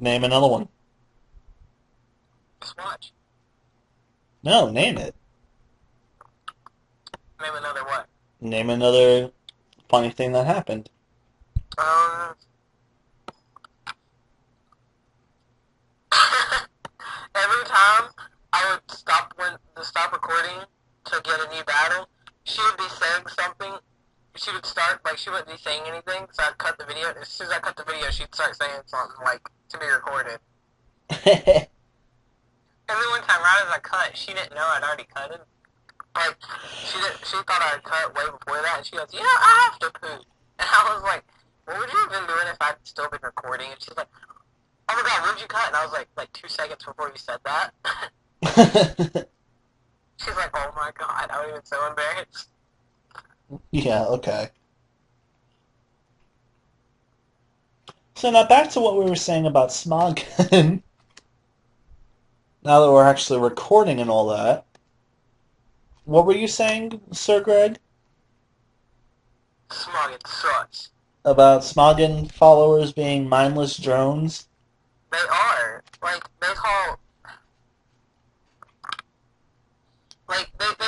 Name another one. Just watch. No, name it. Name another what? Name another funny thing that happened. Um, every time I would stop recording to get a new battle, she would be saying something. She would start like she wouldn't be saying anything, so I'd cut the video. As soon as I cut the video, she'd start saying something like to be recorded. Every one time, right as I cut, she didn't know I'd already cut it. Like she thought I had cut way before that, and she goes, "Yeah, I have to poop." And I was like, "What would you have been doing if I'd still been recording?" And she's like, "Oh my god, when did you cut?" And I was like 2 seconds before you said that. She's like, "Oh my god," I was even so embarrassed. Yeah, okay. So now back to what we were saying about smogon. Now that we're actually recording and all that, what were you saying, Sir Greg, Smug and sucks. about smogon followers being mindless drones? They are they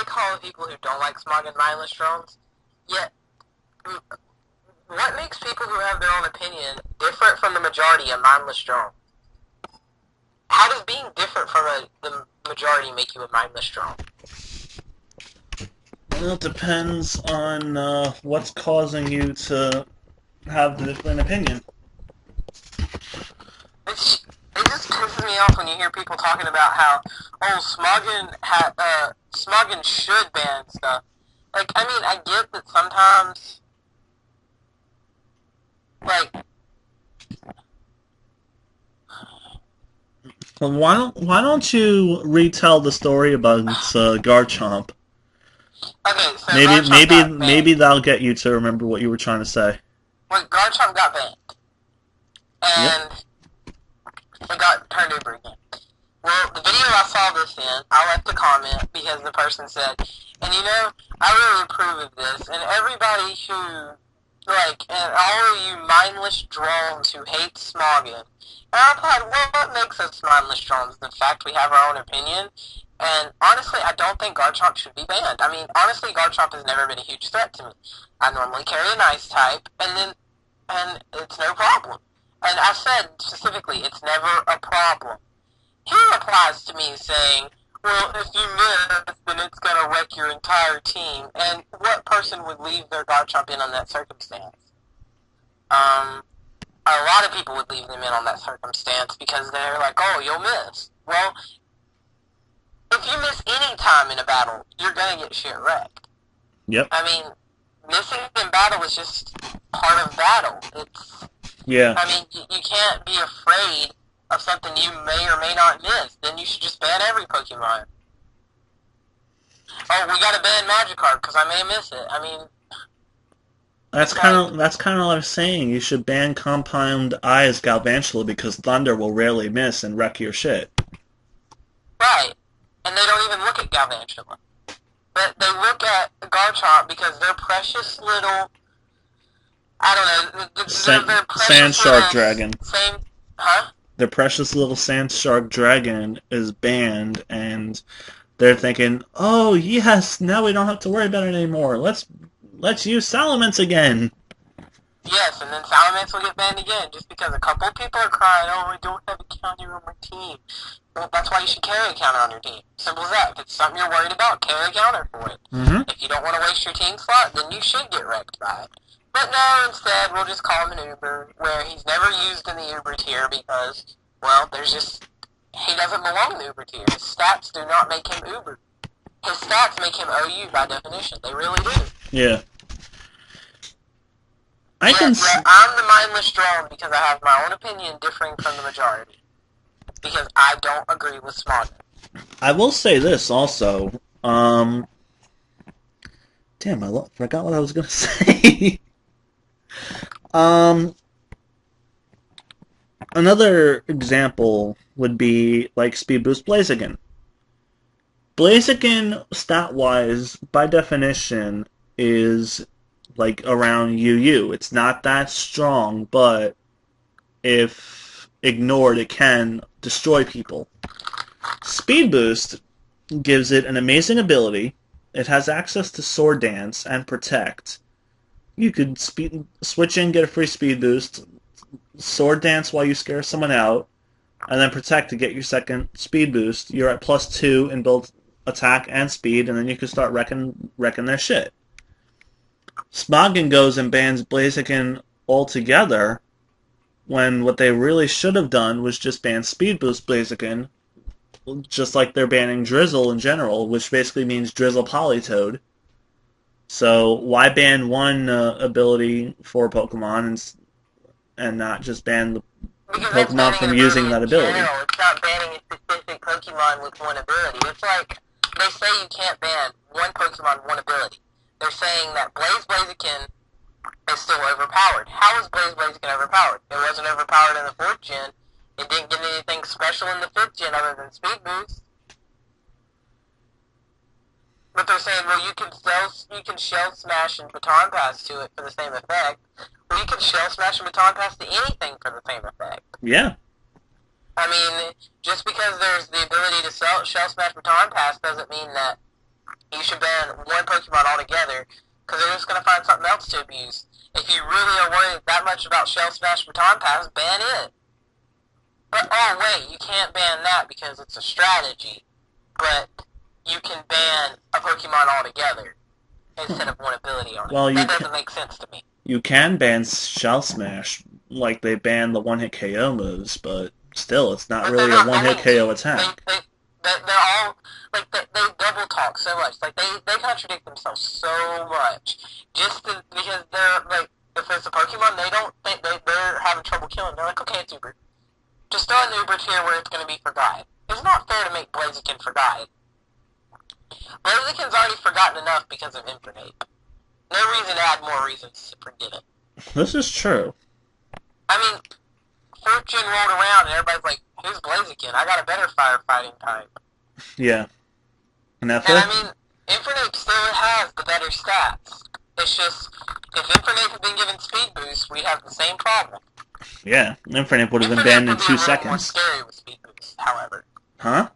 call people who don't like smog and mindless drones. Yet, what makes people who have their own opinion different from the majority a mindless drone? How does being different from the majority make you a mindless drone? Well, it depends on what's causing you to have the different opinion. It just pisses me off when you hear people talking about how Smoggin should ban stuff. Like, I mean, I get that sometimes, like, Well, why don't you retell the story about Garchomp? okay, so Maybe Garchomp maybe got maybe banned. that'll get you to remember what you were trying to say. Like, Garchomp got banned, Yep. and it got turned over again. Well, the video I saw this in, I left a comment because the person said, and you know, I really approve of this, and everybody who, and all of you mindless drones who hate Smoggin. And I thought, well, what makes us mindless drones? The fact we have our own opinion. And honestly, I don't think Garchomp should be banned. I mean, honestly, Garchomp has never been a huge threat to me. I normally carry an ice type, and it's no problem. And I said specifically, it's never a problem. He replies to me saying, well, if you miss, then it's going to wreck your entire team. And what person would leave their Garchomp in on that circumstance? A lot of people would leave them in on that circumstance because they're like, oh, you'll miss. Well, if you miss any time in a battle, you're going to get shit wrecked. Yep. I mean, missing in battle is just part of battle. Yeah. I mean, you can't be afraid of something you may or may not miss. Then you should just ban every Pokemon. Oh, we gotta ban Magikarp because I may miss it. I mean, That's it's kind like, of that's kind of what I was saying. You should ban Compound Eyes Galvantula because Thunder will rarely miss and wreck your shit. right. And they don't even look at Galvantula. But they look at Garchomp because they're precious little, I don't know, they're Sand precious Shark little, Dragon. same, huh? The precious little Sand Shark Dragon is banned, and they're thinking, "Oh yes, now we don't have to worry about it anymore. Let's use Salamence again." Yes, and then Salamence will get banned again just because a couple of people are crying, oh, I don't have a counter on my team. Well, that's why you should carry a counter on your team. Simple as that. If it's something you're worried about, carry a counter for it. Mm-hmm. If you don't want to waste your team slot, then you should get wrecked by it. But no, instead, we'll just call him an Uber, where he's never used in the Uber tier because, well, he doesn't belong in the Uber tier. His stats do not make him Uber. His stats make him OU by definition. They really do. Yeah. I can. Yeah, I'm the mindless drone because I have my own opinion differing from the majority. Because I don't agree with Smog. I will say this also. Damn, forgot what I was gonna say. um, Another example would be like Speed Boost Blaziken. Blaziken, stat-wise, by definition, is like around UU. It's not that strong, but ignored, it can destroy people. Speed Boost gives it an amazing ability. It has access to Sword Dance and Protect. You could switch in, get a free Speed Boost, Sword Dance while you scare someone out, and then Protect to get your second Speed Boost. You're at +2 in both attack and speed, and then you can start wrecking their shit. Smogon goes and bans Blaziken altogether, when what they really should have done was just ban Speed Boost Blaziken, just like they're banning Drizzle in general, which basically means Drizzle Politoed. So why ban one ability for Pokemon and not just ban the Pokemon from using that ability? General. It's not banning a specific Pokemon with one ability. It's like they say you can't ban one Pokemon, one ability. They're saying that Blaziken is still overpowered. How is Blaziken overpowered? It wasn't overpowered in the 4th gen. It didn't get anything special in the 5th gen other than Speed Boost. But they're saying, well, you can Shell Smash and Baton Pass to it for the same effect. Well, you can Shell Smash and Baton Pass to anything for the same effect. Yeah. I mean, just because there's the ability to Shell Smash Baton Pass doesn't mean that you should ban one Pokemon altogether, because they're just going to find something else to abuse. If you really are worried that much about Shell Smash Baton Pass, ban it. But, oh wait, you can't ban that because it's a strategy. But you can ban a Pokemon altogether instead of one ability on it. Well, that doesn't make sense to me. You can ban Shell Smash, like they ban the one-hit KO moves, but still, it's not really a one-hit KO attack. They're all, like, they double talk so much. Like, they contradict themselves so much. Because they're, like, if it's a Pokemon they don't think they're having trouble killing, they're like, okay, it's Uber. Just throw an Uber tier where it's going to be forgotten. It's not fair to make Blaziken forgotten. Blaziken's already forgotten enough because of Infernape. No reason to add more reasons to forget it. This is true. I mean, 4th gen rolled around and everybody's like, who's Blaziken? I got a better firefighting type. Yeah. And I mean, Infernape still has the better stats. It's just, if Infernape had been given Speed Boost, we'd have the same problem. Yeah, Infernape would have been banned in 2 seconds. More scary with Speed Boost, however. Huh?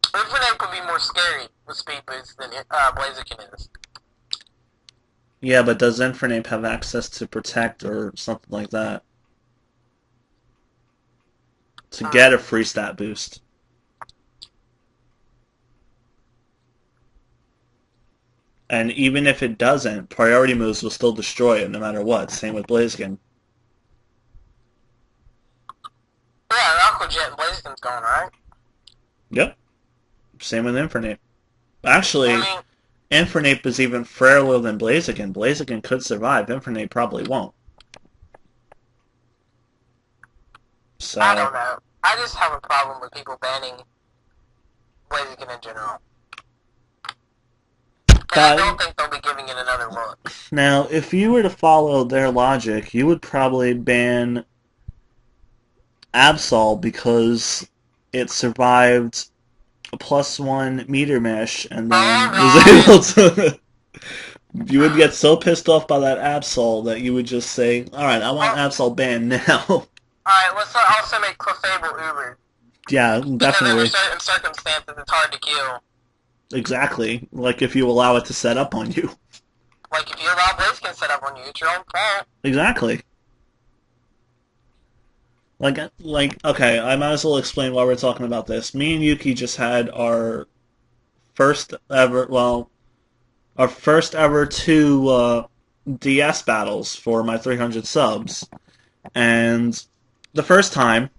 Infernape would be more scary with Speed Boost than Blaziken is. Yeah, but does Infernape have access to Protect or something like that? To get a free stat boost. And even if it doesn't, priority moves will still destroy it no matter what. Same with Blaziken. Yeah, Aqua Jet and Blaziken's going, right? Yep. Same with Infernape. Actually, Infernape is even frailer than Blaziken. Blaziken could survive. Infernape probably won't. So, I don't know. I just have a problem with people banning Blaziken in general. And I don't think they'll be giving it another look. Now, if you were to follow their logic, you would probably ban Absol because it survived a +1 meter mesh and then was able to... You would get so pissed off by that Absol that you would just say, alright, I want Absol banned now. Alright, let's also make Clefable Uber. Yeah, definitely. Because under certain circumstances, it's hard to kill. Exactly. Like if you allow it to set up on you. Like if you allow Blaziken set up on you, it's your own fault. Exactly. Like, okay, I might as well explain why we're talking about this. Me and Yuki just had our first ever 2 DS battles for my 300 subs. And the first time,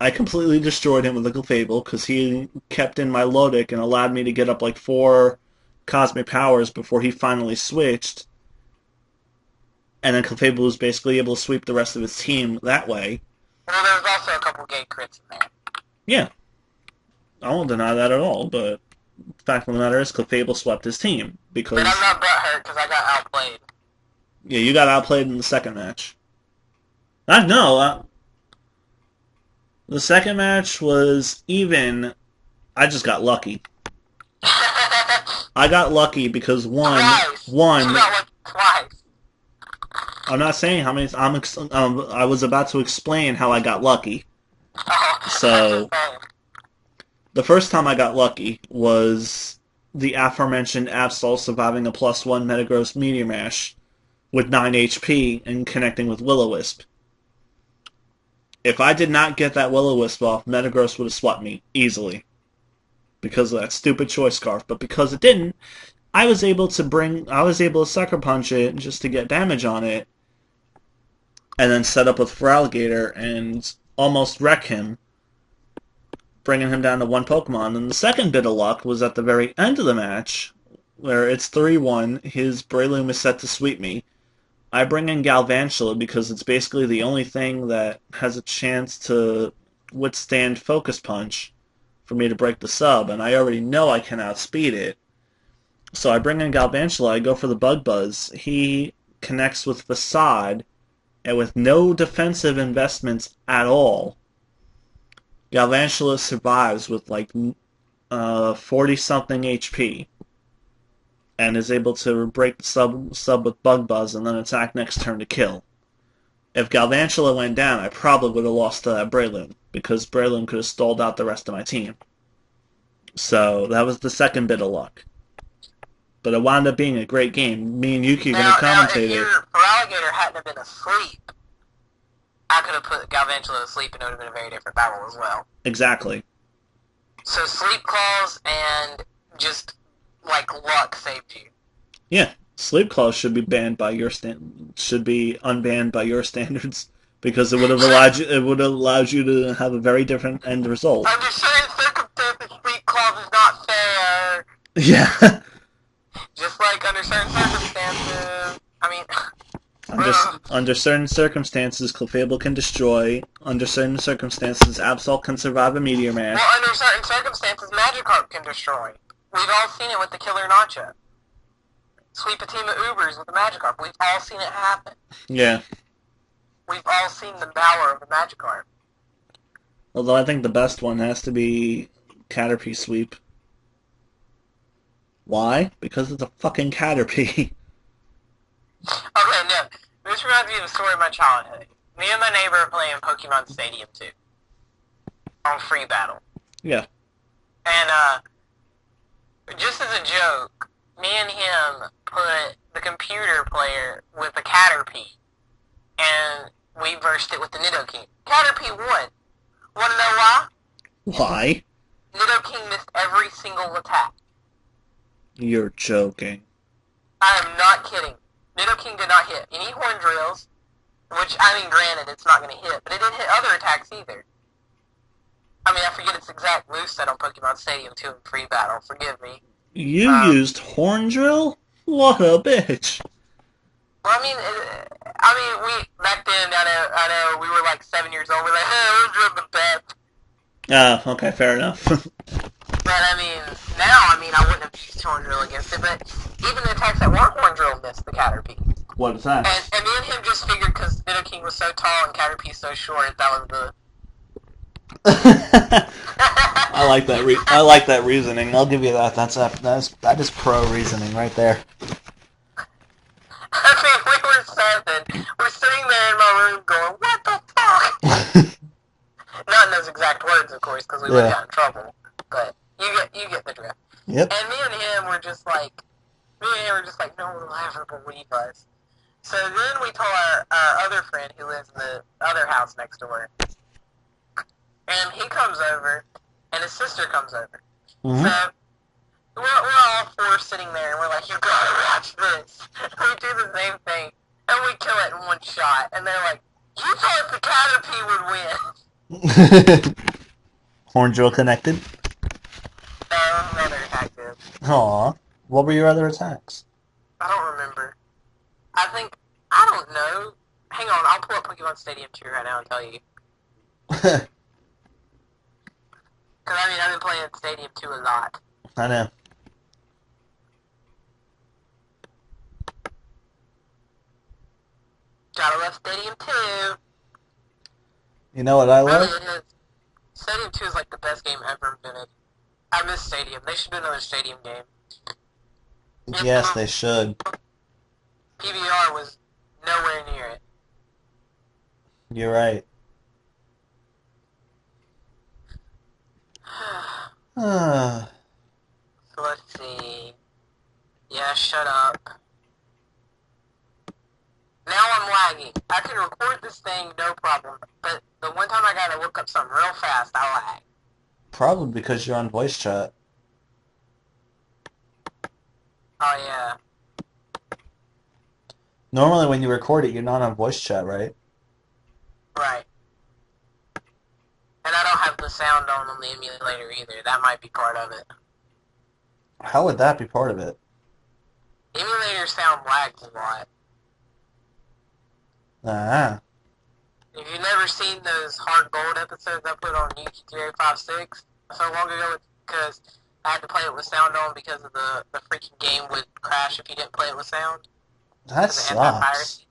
I completely destroyed him with a Clefable because he kept in my Lodic and allowed me to get up like 4 Cosmic Powers before he finally switched. And then Clefable was basically able to sweep the rest of his team that way. Well, there's also a couple gay crits in there. Yeah. I won't deny that at all, but the fact of the matter is Clefable swept his team. Because... But I'm not butthurt because I got outplayed. Yeah, you got outplayed in the second match. The second match was even. I just got lucky. I got lucky because Twice. You got lucky twice. I'm not saying how many. I was about to explain how I got lucky. That's So insane. the first time I got lucky was the aforementioned Absol surviving a +1 Metagross Meteor Mash with 9 HP and connecting with Will-O-Wisp. If I did not get that Will-O-Wisp off, Metagross would have swept me easily because of that stupid Choice Scarf. But because it didn't, I was able to Sucker Punch it just to get damage on it, and then set up with Feraligatr and almost wreck him, bringing him down to one Pokemon. And the second bit of luck was at the very end of the match, where it's 3-1, his Breloom is set to sweep me. I bring in Galvantula because it's basically the only thing that has a chance to withstand Focus Punch for me to break the sub, and I already know I can outspeed it. So I bring in Galvantula, I go for the Bug Buzz. He connects with Facade, and with no defensive investments at all, Galvantula survives with like 40-something HP, and is able to break the sub with Bug Buzz and then attack next turn to kill. If Galvantula went down, I probably would have lost to that Breloom, because Breloom could have stalled out the rest of my team. So that was the second bit of luck. But it wound up being a great game. Me and Yuki are going to Now, if commentate your it. Feraligatr hadn't have been asleep, I could have put Galvantula to sleep and it would have been a very different battle as well. Exactly. So sleep claws and just like luck saved you. Yeah, Sleep Claws should be banned by your should be unbanned by your standards, because it would have allowed you to have a very different end result. Under certain circumstances, sleep claws is not fair. Yeah. Just like under certain circumstances. I mean, Under certain circumstances, Clefable can destroy. Under certain circumstances, Absol can survive a Meteor Mash. well, under certain circumstances, Magikarp can destroy. We've all seen it with the Killer Nacho. Sweep a team of Ubers with the Magikarp. We've all seen it happen. Yeah. We've all seen the power of the Magikarp. Although I think the best one has to be Caterpie Sweep. Why? Because it's a fucking Caterpie. Okay, no. This reminds me of a story of my childhood. Me and my neighbor are playing Pokemon Stadium 2 on Free Battle. Yeah. And, just as a joke, me and him put the computer player with a Caterpie, and we versed it with the Nidoking. Caterpie won. Wanna know why? Why? Nidoking missed every single attack. You're joking. I am not kidding. Nidoking did not hit any horn drills, which, I mean, granted, it's not going to hit, but it didn't hit other attacks either. I mean, I forget its exact moveset on Pokemon Stadium 2 in Free Battle, forgive me. You used Horn Drill? What a bitch. Well, we, back then, I know, we were like 7 years old, we're like, hey, we're doing the best. Ah, okay, fair enough. But, I wouldn't have used Horn Drill against it, but even the attacks that weren't Horn Drill missed the Caterpie. What attacks? And me and him just figured because Nidoking was so tall and Caterpie so short, that was the... I like that. I like that reasoning. I'll give you that. That is pro reasoning right there. I mean, we were 7. We're sitting there in my room going, what the fuck? Not in those exact words, of course, because we would have got in trouble. But you get the drift. Yep. And me and him were just like, no one will ever believe us. So then we told our other friend who lives in the other house next door. And he comes over, and his sister comes over. Mm-hmm. So we're all four sitting there, and we're like, you gotta watch this. We do the same thing, and we kill it in one shot. And they're like, you thought the Caterpie would win. Horn Drill connected? No, another attack did. Aw. What were your other attacks? I don't remember. I don't know. Hang on, I'll pull up Pokemon Stadium 2 right now and tell you. Because, I've been playing Stadium 2 a lot. I know. Gotta love Stadium 2. You know what I love? Really, it is. Stadium 2 is like the best game ever invented. I miss Stadium. They should do another Stadium game. Yes, they should. PBR was nowhere near it. You're right. So let's see. Yeah, shut up. Now I'm lagging. I can record this thing, no problem. But the one time I gotta look up something real fast, I lag. Probably because you're on voice chat. Oh yeah, Normally when you record it, you're not on voice chat, right? right. And I don't have the sound on the emulator either. That might be part of it. How would that be part of it? Emulator sound lags a lot. Ah, If you've never seen those hard gold episodes I put on yuki 3856 so long ago, because I had to play it with sound on because of the freaking game would crash if you didn't play it with sound. that Because of sucks. anti-piracy.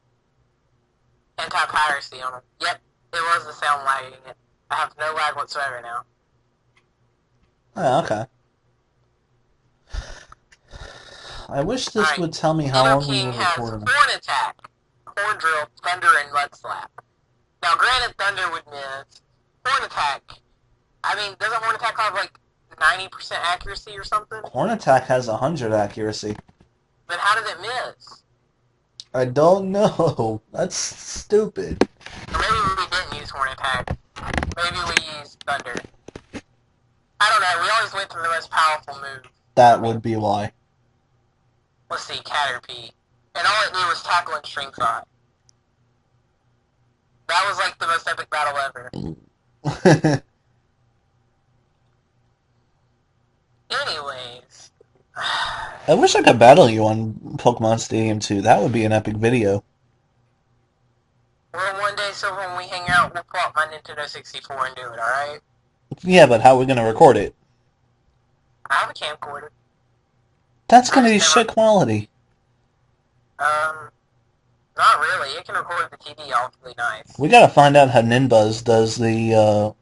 Anti-piracy on them. Yep, it was the sound lagging it. I have no lag whatsoever now. Oh, okay. I wish this Alright, would tell me how Nino long we King were has recording. Horn Attack, Horn Drill, Thunder, and Mud Slap. Now, granted, Thunder would miss. Horn Attack, I mean, doesn't Horn Attack have like 90% accuracy or something? Horn Attack has 100 accuracy. Then how did it miss? I don't know. That's stupid. Or maybe we didn't use Horn Attack. Maybe we used Thunder. I don't know, we always went for the most powerful move. That would be why. Let's see, Caterpie. And all it knew was Tackle and String Shot. That was like the most epic battle ever. Anyways. I wish I could battle you on Pokemon Stadium 2. That would be an epic video. Well, one day, so when we hang out, we'll pull out my Nintendo 64 and do it, alright? Yeah, but how are we going to record it? I have a camcorder. That's I going to just be never, shit quality. not really. It can record the TV awfully nice. We got to find out how Ninbuzz does the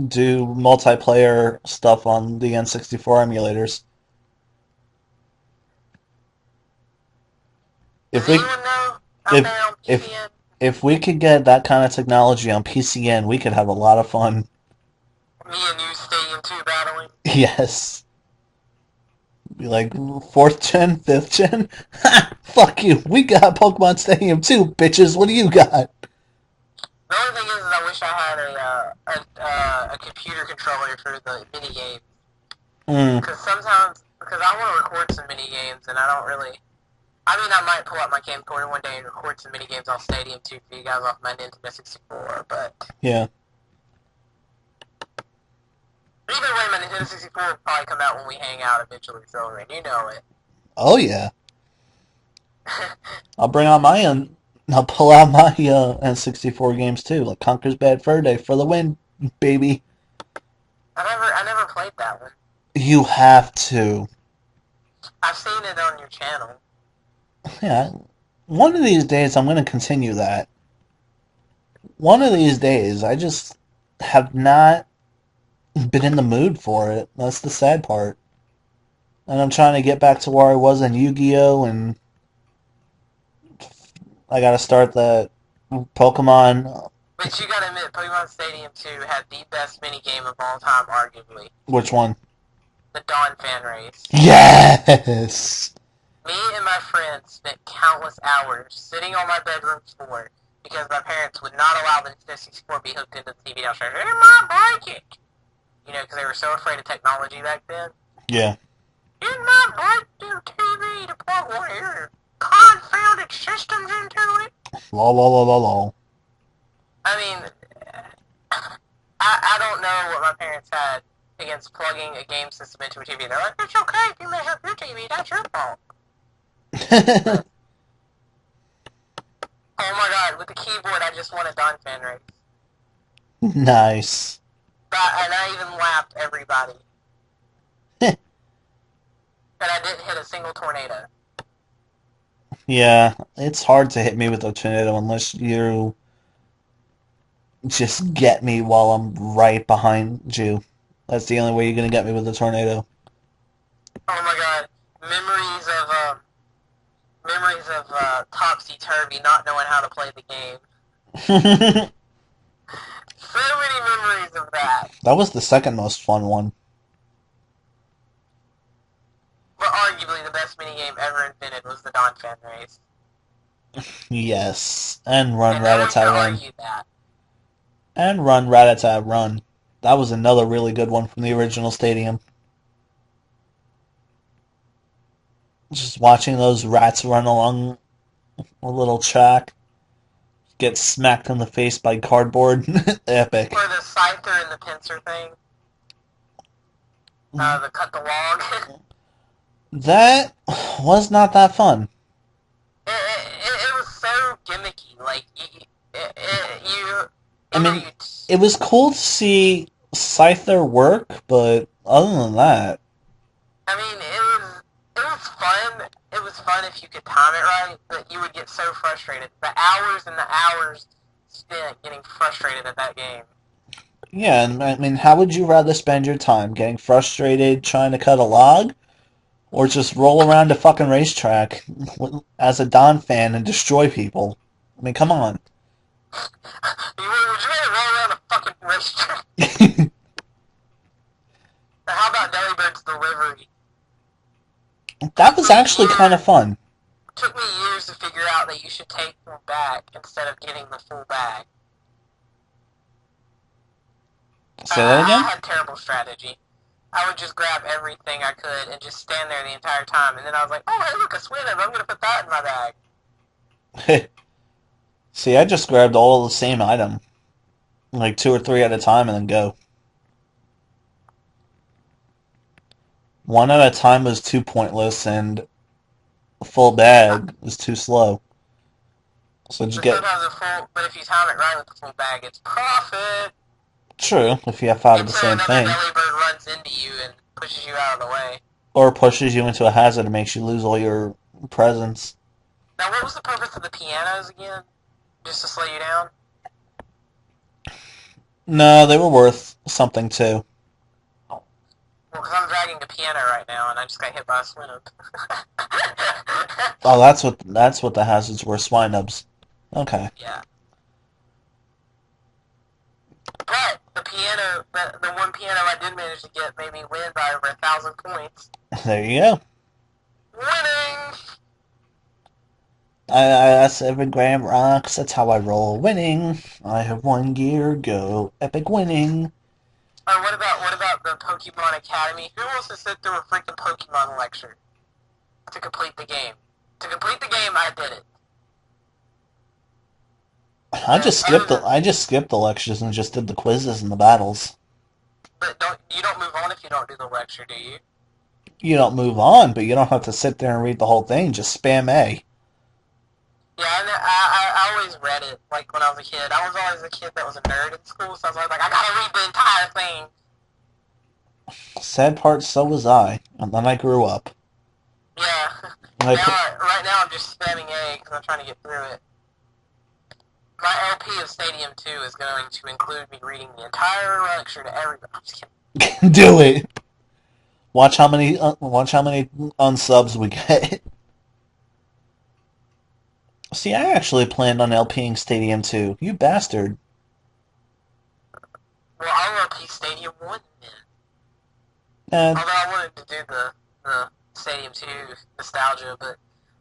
do multiplayer stuff on the N64 emulators. Does If we anyone know out if there on if PCN? if we could get that kind of technology on PCN, we could have a lot of fun. Me and you Stadium 2 battling? Yes. Be like, fourth gen, fifth gen? Ha! Fuck you. We got Pokemon Stadium 2, bitches. What do you got? The only thing is I wish I had a computer controller for the mini game. Mm, Because sometimes, because I want to record some mini games and I don't really. I mean, I might pull out my camcorder one day and record some mini games on Stadium 2 for you guys off my Nintendo 64, but yeah. either way, my Nintendo 64 will probably come out when we hang out eventually, Silver, and you know it. Oh, yeah. I'll bring out my I'll pull out my N64 games too, like Conker's Bad Fur Day for the win, baby. I never played that one. You have to. I've seen it on your channel. Yeah. One of these days, I'm going to continue that. One of these days, I just have not been in the mood for it. That's the sad part. And I'm trying to get back to where I was in Yu-Gi-Oh! And I got to start the Pokemon. But you gotta admit, Pokemon Stadium 2 had the best minigame of all time, arguably. Which one? The Dawn Fan Race. Yes! Me and my friends spent countless hours sitting on my bedroom floor because my parents would not allow the Nintendo 64 to be hooked into the TV downstairs. It might break it! You know, because they were so afraid of technology back then. Yeah. It might break the TV to plug one of your confounded systems into it. Lol, lol, lol, lol, lol. I mean, I don't know what my parents had against plugging a game system into a TV. They're like, it's okay if you mess up your TV, that's your fault. Oh my god, with the keyboard, I just won a Dawn Fan Race. Nice. And I even lapped everybody. And I didn't hit a single tornado. Yeah, it's hard to hit me with a tornado unless you just get me while I'm right behind you. That's the only way you're gonna get me with a tornado. Oh my god, memories of Topsy Turvy not knowing how to play the game. So many memories of that. That was the second most fun one. But arguably the best minigame ever invented was the Don Fan race. Yes. And Run And no one can Ratata Run. argue that. And Run Ratata Run. That was another really good one from the original stadium. Just watching those rats run along a little track, get smacked in the face by cardboard. Epic. Or the Scyther and the Pincer thing. The cut the log. That was not that fun. It was so gimmicky. Like, you I either mean, you it was cool to see Scyther work, but other than that, I mean, it was fun. It was fun if you could time it right, but you would get so frustrated. The hours and the hours spent getting frustrated at that game. yeah, and I mean, how would you rather spend your time? Getting frustrated trying to cut a log? Or just roll around a fucking racetrack as a Don fan and destroy people? I mean, come on. Would you rather roll around a fucking racetrack? Or how about Dellybird's delivery? That Took was me actually kind of years. fun. Took me years to figure out that you should take full bag instead of getting the full bag. Say that I again? had terrible strategy. I would just grab everything I could and just stand there the entire time, and then I was like, "Oh, hey, look, a Swinub! I'm gonna put that in my bag." See, I just grabbed all of the same item, like two or three at a time, and then go. One at a time was too pointless, and a full bag was too slow. So just But get sometimes a full, but if you time it right with the full bag, it's profit true if you have five of the until same another thing, Delibird runs into you and pushes you out of the way. or pushes you into a hazard and makes you lose all your presents. Now, what was the purpose of the pianos again? Just to slow you down? No, they were worth something too. Well, because I'm dragging the piano right now, and I just got hit by a Swinub. Oh, that's what the hazards were. Swinubs. Okay. Yeah. But the piano, the one piano I did manage to get made me win by over 1,000 points. There you go. Winning! That's every Graham rocks. That's how I roll. Winning. I have one gear. Go. Epic winning. Or what about the Pokemon Academy? Who wants to sit through a freaking Pokemon lecture to complete the game? To complete the game, I did it. I And just other skipped the than, I just skipped the lectures and just did the quizzes and the battles. but you don't move on if you don't do the lecture, do you? You don't move on, but you don't have to sit there and read the whole thing. Just spam A. Yeah, I always read it, like, when I was a kid. I was always a kid that was a nerd in school, so I was always like, I gotta read the entire thing. Sad part, so was I. And then I grew up. Yeah. And I put Right now I'm just spamming A because I'm trying to get through it. My LP of Stadium 2 is going to include me reading the entire lecture to everybody. I'm just kidding. do it. Watch how many unsubs we get. See, I actually planned on LPing Stadium 2. You bastard. Well, I'll LP Stadium 1 then. Eh, Although I wanted to do the Stadium 2 nostalgia, but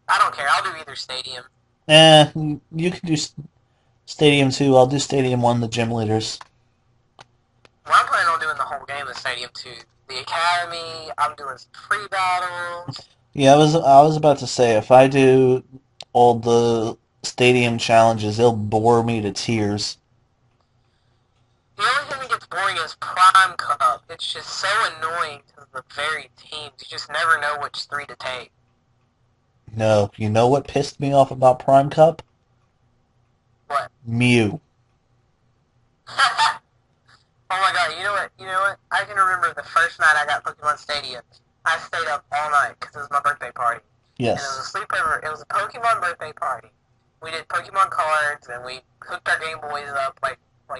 I don't care. I'll do either Stadium. you can do Stadium 2. I'll do Stadium 1, the gym leaders. Well, I'm planning on doing the whole game of Stadium 2. The Academy, I'm doing some free battles. Yeah, I was about to say, if I do all the stadium challenges, it'll bore me to tears. The only thing that gets boring is Prime Cup. It's just so annoying to the varied teams. You just never know which three to take. No, you know what pissed me off about Prime Cup? What? Mew. Oh my god, you know what? You know what? I can remember the first night I got Pokemon Stadium. I stayed up all night because it was my birthday party. And it Yes. was a sleepover. It was a Pokemon birthday party. We did Pokemon cards and we hooked our Game Boys up like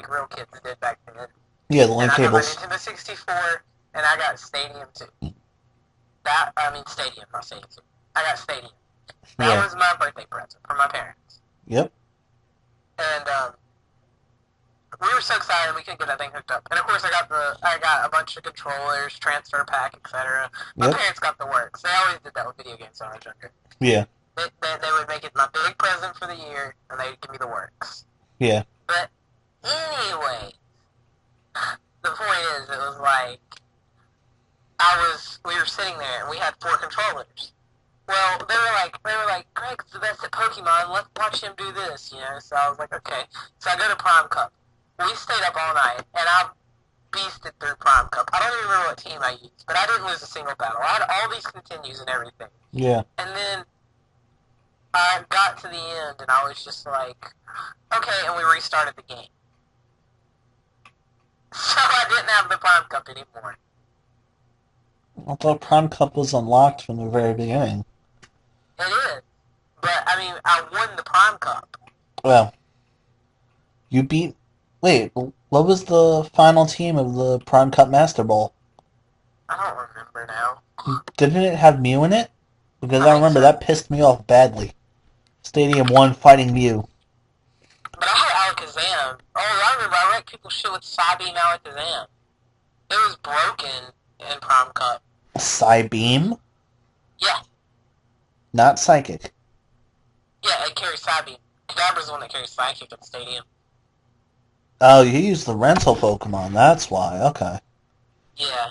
real kids did back then. Yeah, the And link I got my cables. Nintendo 64 and I got Stadium 2. Stadium, not Stadium 2. I got Stadium. That Yeah. was my birthday present from my parents. Yep. And we were so excited we couldn't get that thing hooked up. And of course, I got a bunch of controllers, transfer pack, etc. My Yep. parents got the works. They always did that with video games when I was younger. Yeah. They would make it my big present for the year, and they'd give me the works. Yeah. But anyway, the point is, it was like we were sitting there and we had 4 controllers. Well, they were like, Greg's the best at Pokemon. Let's watch him do this, you know. So I was like, okay. So I go to Prime Cup. We stayed up all night, and I beasted through Prime Cup. I don't even remember what team I used, but I didn't lose a single battle. I had all these continues and everything. Yeah. And then I got to the end, and I was just like, okay, and we restarted the game. So I didn't have the Prime Cup anymore. I thought Prime Cup was unlocked from the very beginning. It is. But, I mean, I won the Prime Cup. Well, you beat... Wait, what was the final team of the Prime Cup Master Ball? I don't remember now. Didn't it have Mew in it? Because I I think remember so. that pissed me off badly. Stadium 1 fighting Mew. But I had Alakazam. Oh, I remember I wrecked people's shit with Psybeam Alakazam. It was broken in Prime Cup. Psybeam? Yeah. Not Psychic. Yeah, it carries Psybeam. Kadabra's the one that carries Psychic at the stadium. Oh, you used the rental Pokemon. That's why. Okay. Yeah.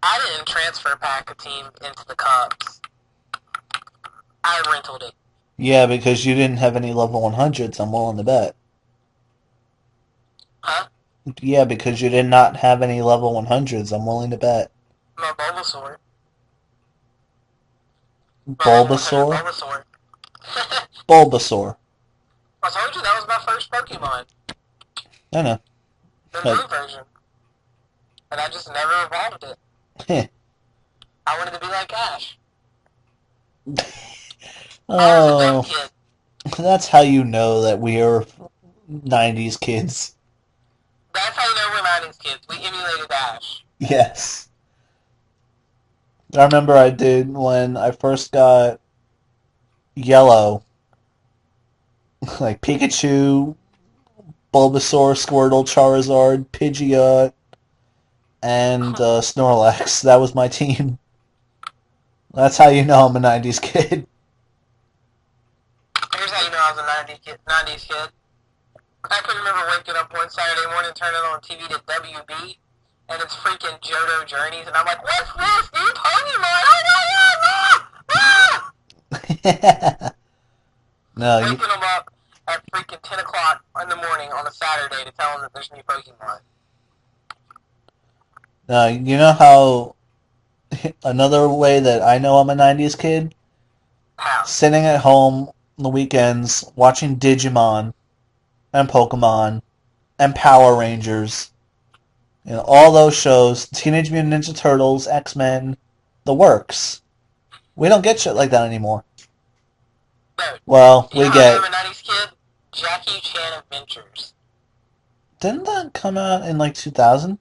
I didn't transfer pack a team into the Cups. I rented it. Yeah, because you didn't have any level 100s, I'm willing to bet. Huh? Yeah, because you did not have any level 100s, I'm willing to bet. My Bulbasaur. My level 100 Bulbasaur? Bulbasaur. Bulbasaur. I told you that was my first Pokemon. I know. The But, new version. And I just never evolved it. heh. I wanted to be like Ash. I was a dumb Oh, kid. that's how you know that we are 90s kids. That's how you know we're 90s kids. We emulated Ash. Yes. I remember I did when I first got Yellow. Like Pikachu, Bulbasaur, Squirtle, Charizard, Pidgeot, and Snorlax. That was my team. That's how you know I'm a 90s kid. Here's how you know I was a 90s kid. I can remember waking up one Saturday morning, turning on TV to WB, and it's freaking Johto Journeys, and I'm like, what's this? New Pokemon? Oh my god! Ah! No, you, Waking them up at freaking 10 o'clock in the morning on a Saturday to tell them that there's new Pokemon. no, you know how another way that I know I'm a 90s kid? How? Sitting at home on the weekends watching Digimon and Pokemon and Power Rangers. You know, all those shows, Teenage Mutant Ninja Turtles, X-Men, the works. We don't get shit like that anymore. No. Well, You know we how I know I'm get... a 90s kid? Jackie Chan Adventures. Didn't that come out in like 2000?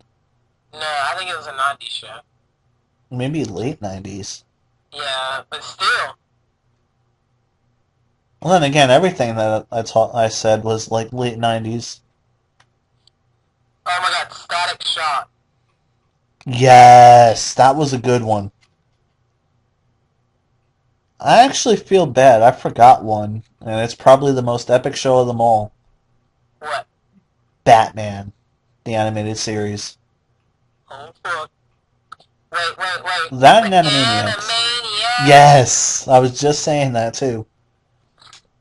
No, I think it was a 90s show. Maybe late 90s. Yeah, but still. Well, then again, everything that I said was like late 90s. Oh my god, Static Shock. Yes, that was a good one. I actually feel bad. I forgot one, and it's probably the most epic show of them all. What? Batman, the animated series. Oh fuck. Wait. That The and Animaniacs. Animaniacs! Yes, I was just saying that too.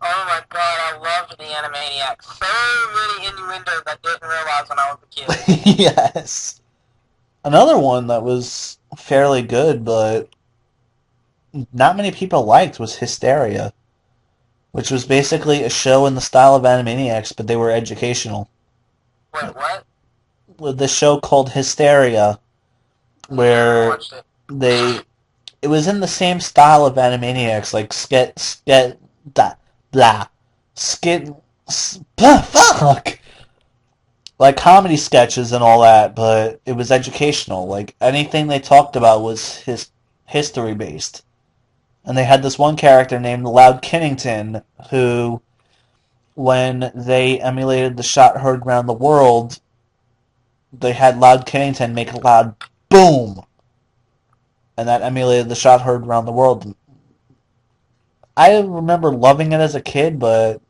Oh my god, I loved the Animaniacs. So many innuendos I didn't realize when I was a kid. Yes. Another one that was fairly good, but not many people liked was Hysteria, which was basically a show in the style of Animaniacs, but they were educational. Wait, what? With the show called Hysteria, Yeah, I never where watched it. they it was in the same style of Animaniacs, like da, blah, skit, fuck, like comedy sketches and all that, but it was educational. Like anything they talked about was history based. And they had this one character named Loud Kennington who when they emulated the shot heard around the world, they had Loud Kennington make a loud boom, and that emulated the shot heard around the world. I remember loving it as a kid, but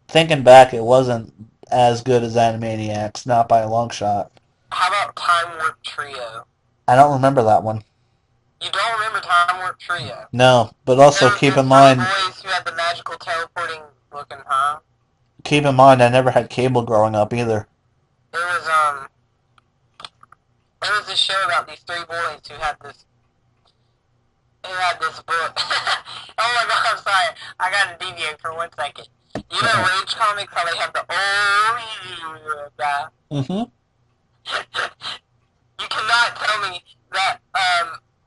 thinking back, it wasn't as good as Animaniacs, not by a long shot. How about Time Warp Trio? I don't remember that one. You don't remember Time Warp Trio? No, but There also was the three boys who had the magical teleporting looking time. keep in mind, I never had cable growing up either. It was it was a show about these three boys who had this book. Oh my god, I'm sorry. I gotta deviate for 1 second. You know Rage Comics, how they have the guy? Mm-hmm. You cannot tell me that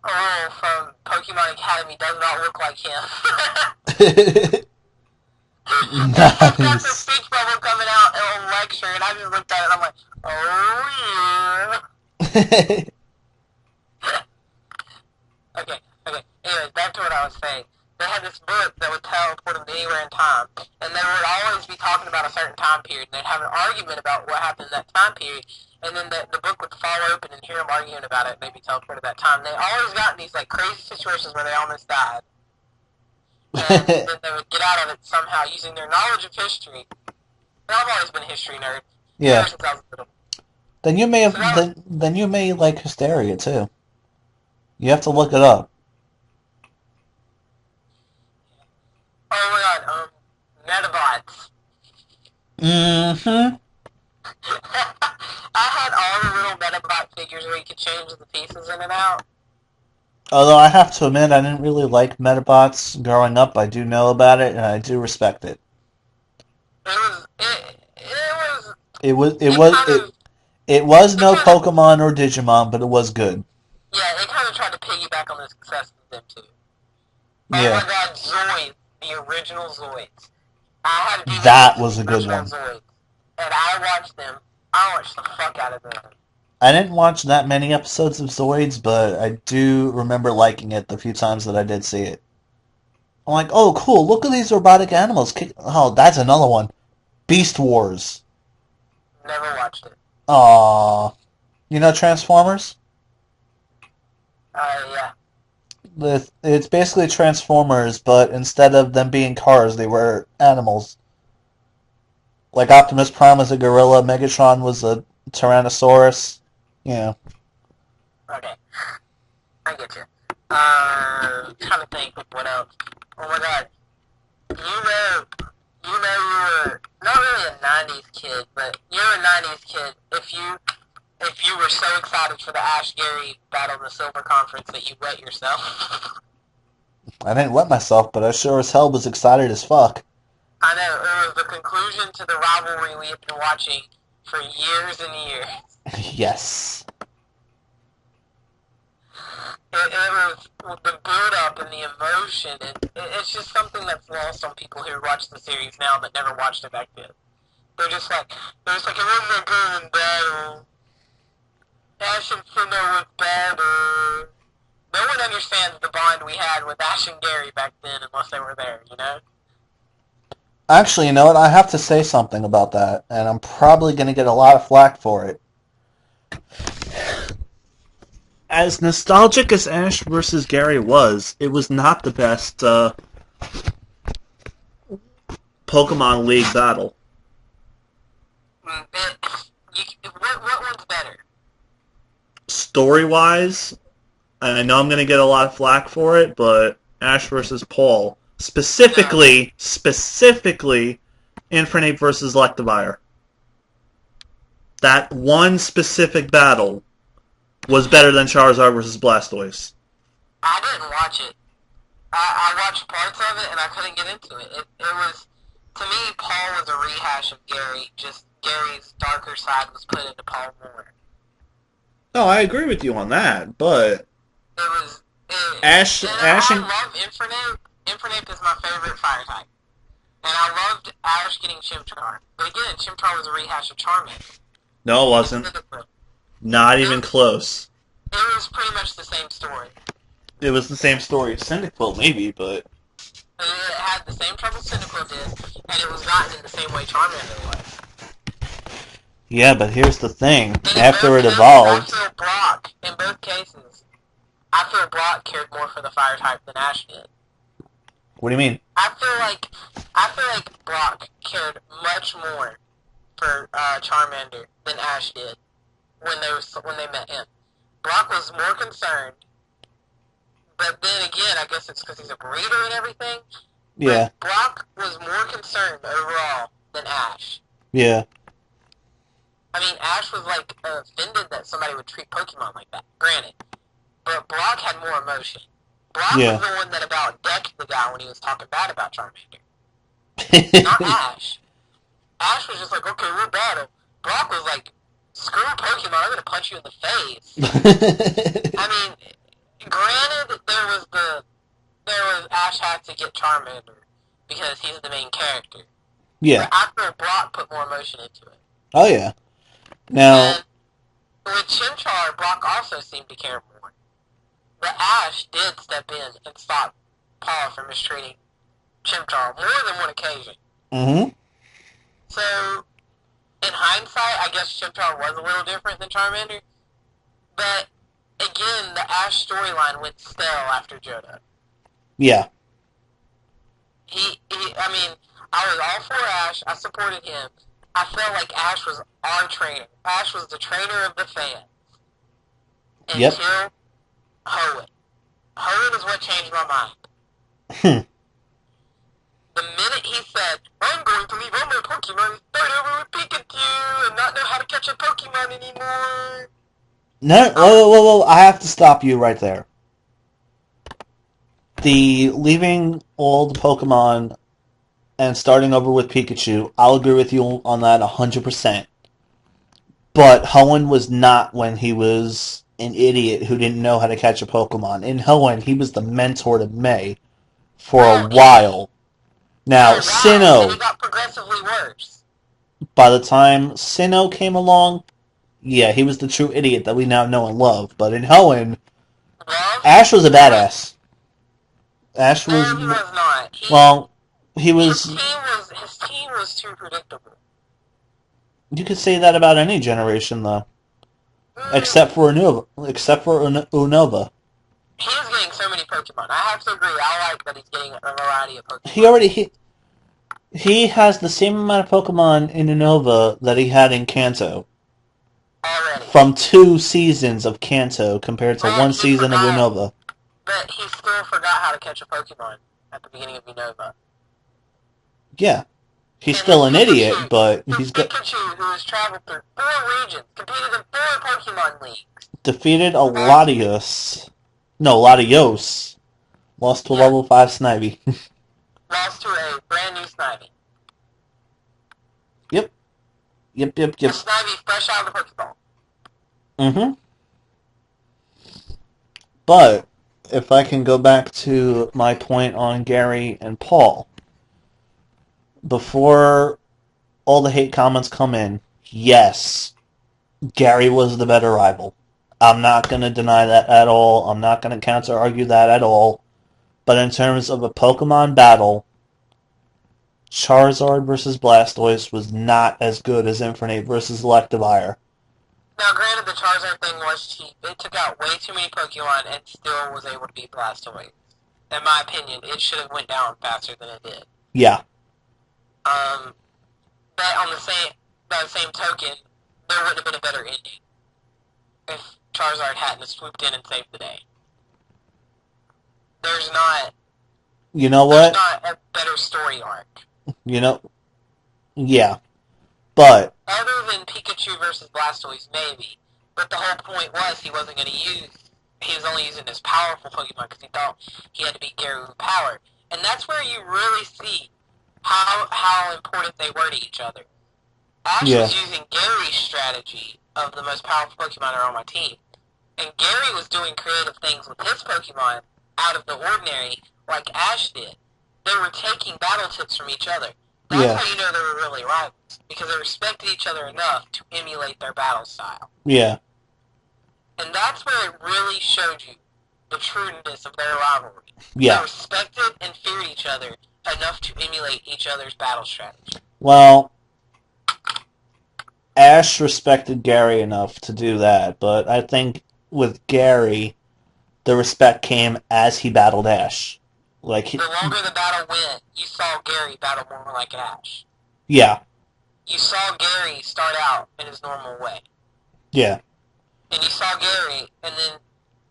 Earl from Pokemon Academy does not look like him. He's got the Nice. speech bubble coming out on lecture, and I just looked at it and I'm like, oh yeah. Okay, okay. Anyways, back to what I was saying. They had this book that would teleport them to anywhere in time, and they would always be talking about a certain time period, and they'd have an argument about what happened in that time period, and then the book would fall open and hear them arguing about it, and they'd be teleported at that time. They always got in these like crazy situations where they almost died, and then they would get out of it somehow using their knowledge of history. And I've always been a history nerd Yeah. ever since I was little. Then you may have then you may like Hysteria too. You have to look it up. Oh my god, Metabots. Mm-hmm. I had all the little Metabot figures where you could change the pieces in and out. Although I have to admit, I didn't really like Metabots growing up. I do know about it, and I do respect it. It was It was no Pokemon or Digimon, but it was good. Yeah, they kind of tried to piggyback on the success of them too. Oh Yeah. my god, Zoids, the original Zoids. I have DVDs That was a good original one. Zoids, and I watched them. I watched the fuck out of them. I didn't watch that many episodes of Zoids, but I do remember liking it the few times that I did see it. I'm like, oh, cool, look at these robotic animals. Oh, that's another one. Beast Wars. Never watched it. Aww. You know Transformers? Yeah. It's basically Transformers, but instead of them being cars, they were animals. Like Optimus Prime was a gorilla, Megatron was a Tyrannosaurus. Yeah. Okay. I get you. Trying to think of what else. Oh my god. You were not really a 90s kid, but you're a 90s kid if you were so excited for the Ash Gary Battle of the Silver Conference that you wet yourself. I didn't wet myself, but I sure as hell was excited as fuck. I know, it was the conclusion to the rivalry we have been watching for years and years. Yes. It was the build-up and the emotion, and it's just something that's lost on people who watch the series now that never watched it back then. They're just like, it wasn't good in battle. Ash and Cinder was better. No one understands the bond we had with Ash and Gary back then unless they were there, you know? Actually, you know what? I have to say something about that, and I'm probably going to get a lot of flack for it. As nostalgic as Ash versus Gary was, it was not the best Pokemon League battle. What one's better? Story-wise, I know I'm going to get a lot of flack for it, but Ash versus Paul, specifically Infernape versus Electivire. That one specific battle was better than Charizard versus Blastoise. I didn't watch it. I watched parts of it and I couldn't get into it. It was, to me, Paul was a rehash of Gary. Just Gary's darker side was put into Paul more. No, I agree with you on that, but Ash and I love Infernape. Infernape is my favorite fire type. And I loved Ash getting Chimchar. But again, Chimchar was a rehash of Charmander. No, it wasn't. Not even close. It was pretty much the same story. It was the same story as Cyndaquil, maybe, but... It had the same trouble Cyndaquil did, and it was gotten in the same way Charmander was. Yeah, but here's the thing. And in After both it cases, I evolved, feel Brock, in both cases, I feel Brock cared more for the fire type than Ash did. what do you mean? I feel like Brock cared much more for Charmander than Ash did when they met him. Brock was more concerned, but then again, I guess it's because he's a breeder and everything. Yeah, But Brock was more concerned overall than Ash. yeah, I mean, Ash was like offended that somebody would treat Pokemon like that. Granted, but Brock had more emotion. Brock was yeah. the one that about decked the guy when he was talking bad about Charmander, not Ash. Ash was just like, okay, we'll battle. Brock was like, screw Pokemon, I'm gonna punch you in the face. I mean, granted, there was Ash had to get Charmander because he's the main character. Yeah. But after Brock put more emotion into it. Oh, yeah. Now, And with Chimchar, Brock also seemed to care more. But Ash did step in and stop Paul from mistreating Chimchar more than one occasion. mm-hmm. So, in hindsight, I guess Chimchar was a little different than Charmander. But, again, the Ash storyline went stale after Johto. Yeah. I mean, I was all for Ash. I supported him. I felt like Ash was our trainer. Ash was the trainer of the fans. Yep. Until Hoenn. Hoenn is what changed my mind. The minute he said, I'm going to leave all my Pokemon and start over with Pikachu and not know how to catch a Pokemon anymore. No, whoa, I have to stop you right there. The leaving all the Pokemon and starting over with Pikachu, I'll agree with you on that 100%. But Hoenn was not when he was an idiot who didn't know how to catch a Pokemon. In Hoenn, he was the mentor to May for a Well, while. for Now, a while, and it Sinnoh, got progressively worse. by the time Sinnoh came along, yeah, he was the true idiot that we now know and love. But in Hoenn, Love? Ash was a He was. badass. Ash was, No, he was not. well, he was. His team was too predictable. You could say that about any generation, though, Mm, except for Unova. Unova. he is getting so many Pokemon. I have to agree. I like that he's getting a variety of He Pokemon. already he has the same amount of Pokemon in Unova that he had in Kanto. Already. From 2 seasons of Kanto compared to But one he season of forgot. Unova. But he still forgot how to catch a Pokemon at the beginning of Unova. Yeah. He's And his still an idiot, Pikachu, but his he's got Pikachu, who has traveled through 4 regions, competed in 4 Pokemon leagues. defeated a Lost, Latios. No, Latios. Lost to a yeah, level 5 Snivy. lost to a brand new Snivy. Yep. Yep, yep, A yep. Snivy fresh out of the Pokeball. Mm-hmm. But, if I can go back to my point on Gary and Paul, before all the hate comments come in, yes, Gary was the better rival. I'm not going to deny that at all. I'm not going to counter argue that at all. But in terms of a Pokemon battle, Charizard versus Blastoise was not as good as Infernape versus Electivire. Now, granted, the Charizard thing was cheap. It took out way too many Pokemon and still was able to beat Blastoise. In my opinion, it should have went down faster than it did. Yeah. But on by the same token, there would have been a better ending if Charizard hadn't swooped in and saved the day. There's not You know there's what? not a better story arc. You know, yeah. But, Other than Pikachu versus Blastoise, maybe. But the whole point was he wasn't going to use. He was only using his powerful Pokemon because he thought he had to beat Gary with power. And that's where you really see how important they were to each other. Ash yeah. was using Gary's strategy of the most powerful Pokemon are on my team. And Gary was doing creative things with his Pokemon out of the ordinary, like Ash did. They were taking battle tips from each other. That's Yeah. how you know they were really rivals, because they respected each other enough to emulate their battle style. Yeah. And that's where it really showed you the trueness of their rivalry. They Yeah. respected and feared each other enough to emulate each other's battle strategy. Well, Ash respected Gary enough to do that, but I think with Gary, the respect came as he battled Ash. Like, The longer the battle went, you saw Gary battle more like Ash. yeah, You saw Gary start out in his normal way. yeah. And you saw Gary, and then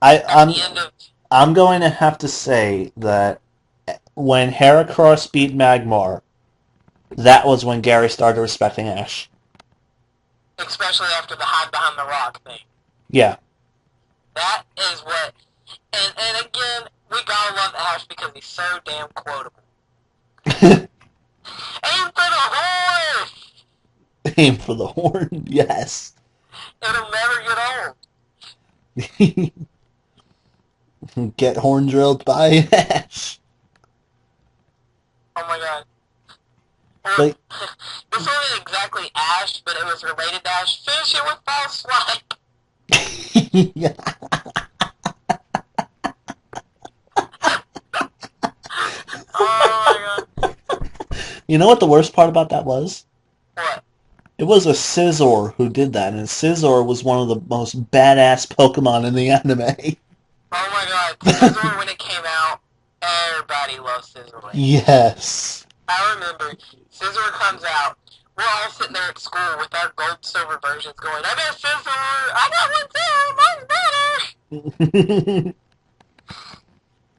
I, at I'm the end of... I'm going to have to say that when Heracross beat Magmar, that was when Gary started respecting Ash. Especially after the hide behind the rock thing. Yeah. That is what... And again, we gotta love Ash because he's so damn quotable. Aim for the horse! Aim for the horn, yes. It'll never get old. Get horn drilled by Ash. Oh my god. Or, Like, this wasn't exactly Ash, but it was related to Ash. Finish it with false swipe! yeah. Oh my god. You know what the worst part about that was? What? It was a Scizor who did that, and Scizor was one of the most badass Pokemon in the anime. Oh my god. Scizor, when it came out, everybody loved Scizor. Yes. I remember, Scizor comes out, we're all sitting there at school with our gold silver versions going, I got Scizor! I got one too! Mine's better!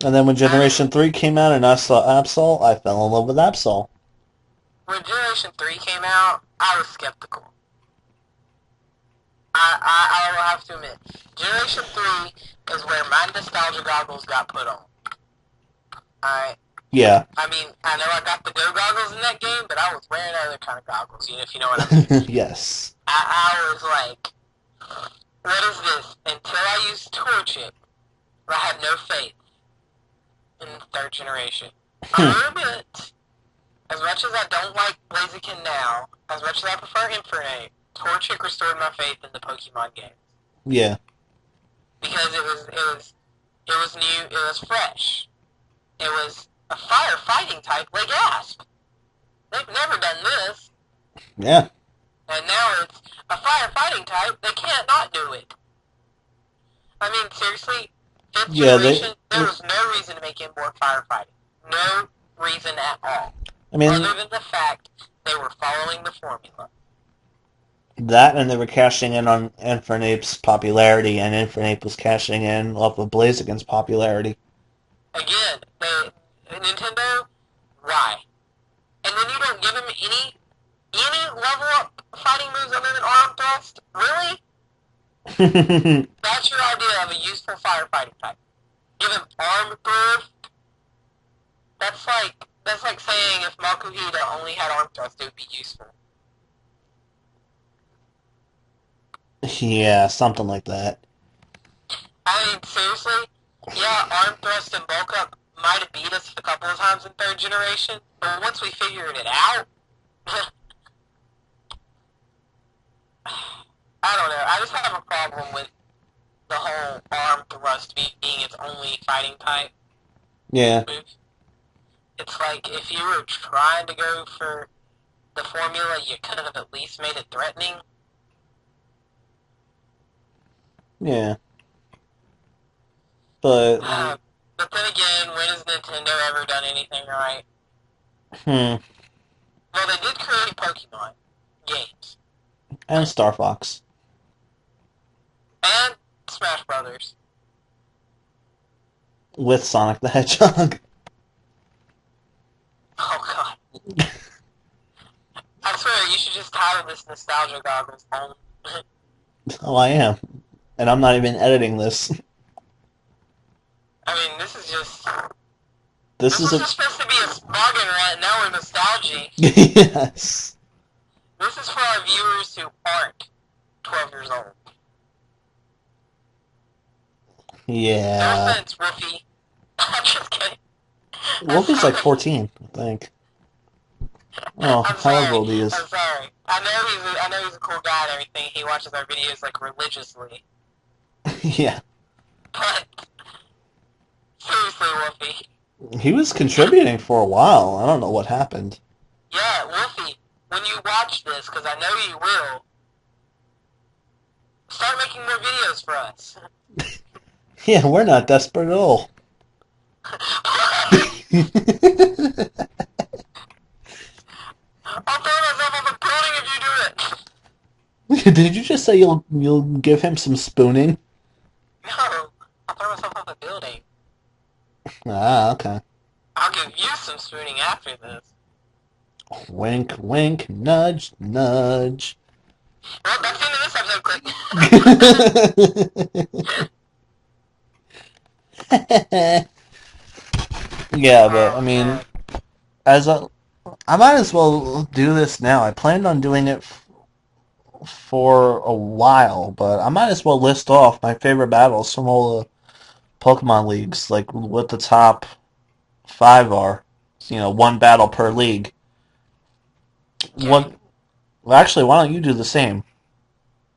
And then when Generation 3 came out and I saw Absol, I fell in love with Absol. When Generation 3 came out, I was skeptical. I will have to admit, Generation 3 is where my nostalgia goggles got put on. Alright? Yeah. I mean, I know I got the Go goggles in that game, but I was wearing other kind of goggles, if you know what I mean. Yes. I was like, what is this? Until I used Torchic, I had no faith in the third generation. I will admit, as much as I don't like Blaziken now, as much as I prefer Infernape, Torchic restored my faith in the Pokemon game. Yeah. Because it was new, it was fresh. It was a fire fighting type like Asp. They've never done this. Yeah. And now it's a fire fighting type, they can't not do it. I mean, seriously, 5th generation, there was no reason to make it more firefighting. No reason at all. I mean, other than the fact they were following the formula. That and they were cashing in on Infernape's popularity, and Infernape was cashing in off of Blaziken's popularity. Again, Nintendo, why? And then you don't give him any level up fighting moves other than arm thrust? Really? That's your idea of a useful firefighting type. Give him arm thrust? That's like saying if Makuhita only had arm thrust, it would be useful. Yeah, something like that. I mean, seriously? Yeah, arm thrust and bulk up might have beat us a couple of times in 3rd generation, but once we figured it out, I don't know. I just have a problem with the whole arm thrust being its only fighting type. Yeah. Move. It's like, if you were trying to go for the formula, you could have at least made it threatening. Yeah. But But then again, when has Nintendo ever done anything right? Well, they did create Pokemon games. And Star Fox. And Smash Brothers. With Sonic the Hedgehog. Oh god. I swear, you should just title this Nostalgia Goggles home. Oh, I am. And I'm not even editing this. I mean, this is just... This is just supposed to be a smogon rant, now we're nostalgia. Yes. This is for our viewers who aren't 12 years old. Yeah. No offense, Riffy. I'm just kidding. Wolfie's like 14, I think. Oh, how old he is. I'm sorry. I know he's a cool guy and everything. He watches our videos like religiously. Yeah. But Seriously, Wolfie. He was contributing for a while. I don't know what happened. Yeah, Wolfie, when you watch this, because I know you will, start making more videos for us. Yeah, we're not desperate at all. I'll throw myself off a building if you do it. Did you just say you'll give him some spooning? No, I'll throw myself off a building. Ah, okay. I'll give you some spooning after this. Wink, wink, nudge, nudge. Well, that's the end of this episode, quick. Yeah, but I Oh, mean, man. as a, I might as well do this now. I planned on doing it for a while, but I might as well list off my favorite battles from all the Pokemon leagues, like what the top five are. You know, one battle per league. Okay. What? Well, actually, why don't you do the same?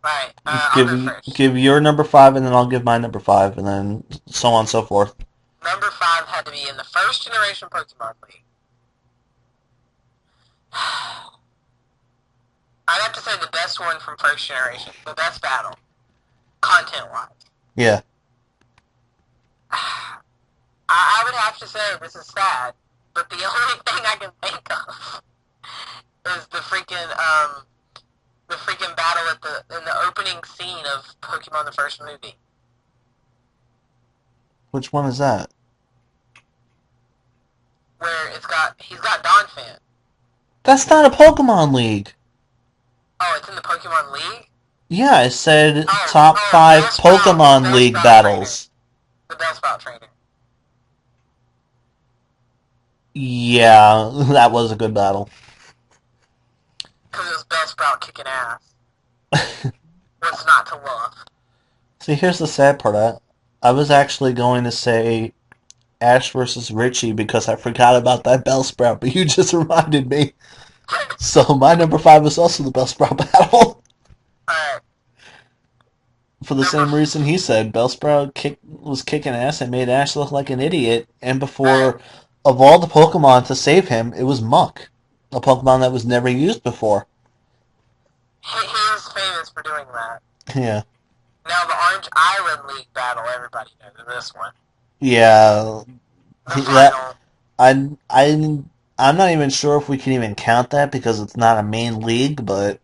Alright, I'll go Give first. give your number five, and then I'll give my number five, and then so on and so forth. Number 5 had to be in the first generation Pokemon League. I'd have to say the best one from first generation. The best battle. Content-wise. Yeah. I would have to say, this is sad, but the only thing I can think of is the freaking battle in the opening scene of Pokemon the first movie. Which one is that? Where he's got Donphan. That's not a Pokemon League. Oh, it's in the Pokemon League? Yeah, I said Oh, top oh, five Pokemon League Bellsprout trainer. battles. The Bellsprout trainer. Yeah, that was a good battle. Because it was Bellsprout kicking ass. What's not to love? See, here's the sad part. I was actually going to say Ash versus Richie because I forgot about that Bellsprout, but you just reminded me. So my number five is also the Bellsprout battle. Alright, For the number... same reason he said, Bellsprout was kicking ass and made Ash look like an idiot. And Alright, before, of all the Pokemon to save him, it was Muck, a Pokemon that was never used before. he is famous for doing that. Yeah. Now the Orange Island League battle, everybody knows this one. Yeah, The that final. I'm not even sure if we can even count that because it's not a main league, but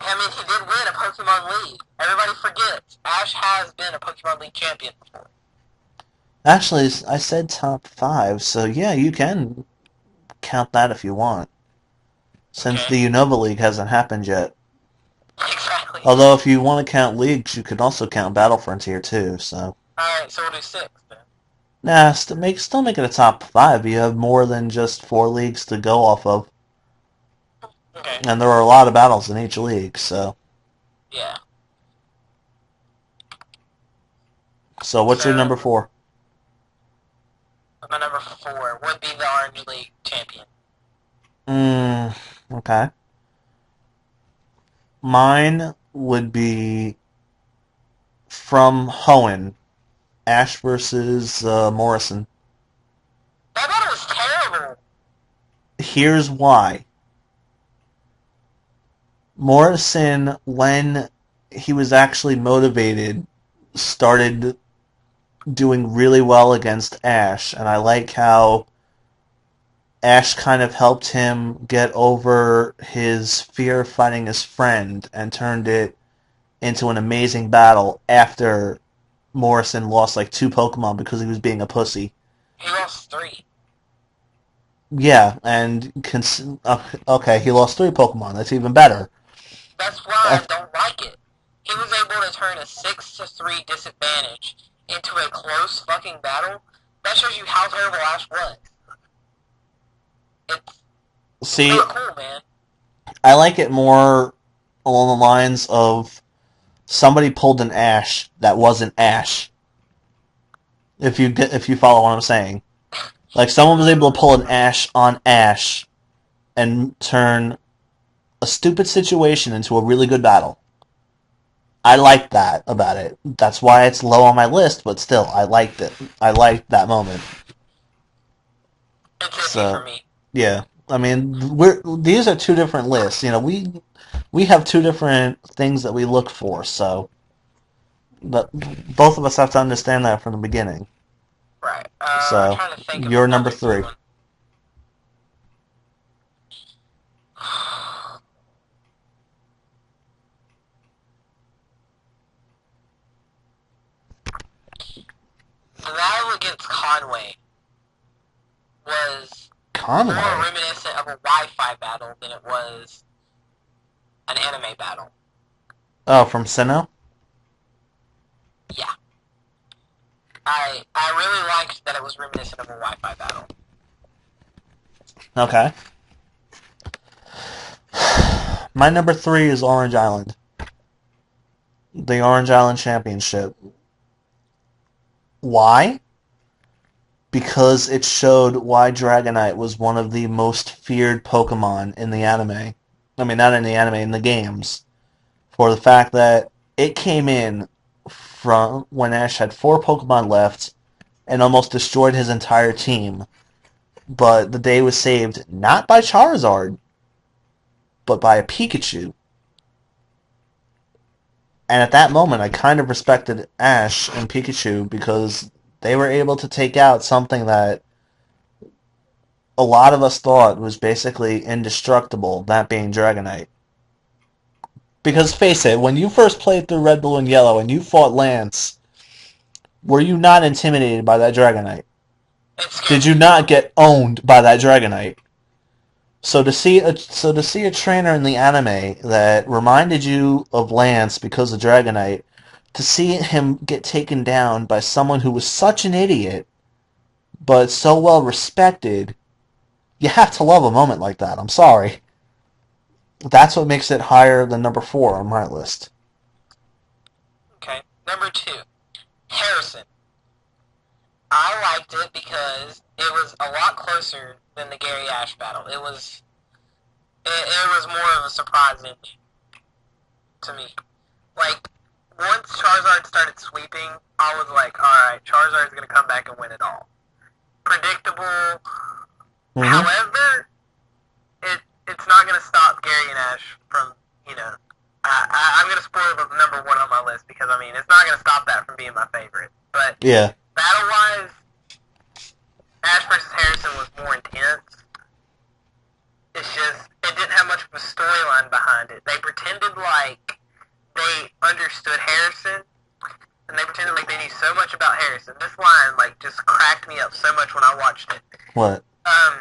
I mean, he did win a Pokemon League. Everybody forgets. Ash has been a Pokemon League champion before. actually I said top five, so yeah, you can count that if you want, since Okay. the Unova League hasn't happened yet. Exactly. Although if you want to count leagues, you could also count Battle Frontier too. So Alright, so we'll do 6 then. nah, still make it a top five. You have more than just four leagues to go off of, Okay. and there are a lot of battles in each league. Yeah. So what's your number So, four? my number 4 would be the Orange League champion. Okay. Mine would be from Hoenn, Ash versus Morrison. That battle was terrible. Here's why. Morrison, when he was actually motivated, started doing really well against Ash, and I like how Ash kind of helped him get over his fear of fighting his friend and turned it into an amazing battle after Morrison lost like two Pokemon because he was being a pussy. He lost 3. Yeah, and okay, he lost three Pokemon. That's even better. That's why I don't like it. He was able to turn a 6-3 disadvantage into a close fucking battle. That shows you how terrible Ash was. It's See, not cool, man. I like it more along the lines of somebody pulled an Ash that wasn't Ash. If you follow what I'm saying, like someone was able to pull an Ash on Ash and turn a stupid situation into a really good battle. I like that about it. That's why it's low on my list, but still, I liked it. I liked that moment. It's iffy for So, me. yeah. I mean, these are two different lists. We have two different things that we look for. So, but both of us have to understand that from the beginning. Right. I'm So, trying to think of you're number another good three. one. The battle against Conway was more Conway. reminiscent of a Wi-Fi battle than it was an anime battle. Oh, from Sinnoh? Yeah. I really liked that it was reminiscent of a Wi-Fi battle. Okay. My number three is Orange Island. The Orange Island Championship. Why? Because it showed why Dragonite was one of the most feared Pokemon in the anime. I mean, not in the anime, in the games. For the fact that it came in from when Ash had four Pokemon left and almost destroyed his entire team. But the day was saved not by Charizard, but by a Pikachu. And at that moment, I kind of respected Ash and Pikachu because they were able to take out something that a lot of us thought was basically indestructible, that being Dragonite. Because face it, when you first played through Red, Blue, and Yellow and you fought Lance, were you not intimidated by that Dragonite? It scared Did me you more. not get owned by that Dragonite? So to see a trainer in the anime that reminded you of Lance because of Dragonite, to see him get taken down by someone who was such an idiot but so well respected, you have to love a moment like that. I'm sorry. That's what makes it higher than number four on my list. Okay. Number two, Harrison. I liked it because it was a lot closer than the Gary Ash battle. It was more of a surprise ending to me. Like once Charizard started sweeping, I was like, all right, Charizard's gonna come back and win it all. Predictable. Mm-hmm. However, it's not gonna stop Gary and Ash from you know. I'm gonna spoil the number one on my list because I mean it's not gonna stop that from being my favorite. But Yeah. battle wise, Ash versus Harrison was more intense. It's just it didn't have much of a storyline behind it. They pretended like they understood Harrison, and they pretended like they knew so much about Harrison. This line like just cracked me up so much when I watched it. What? Um,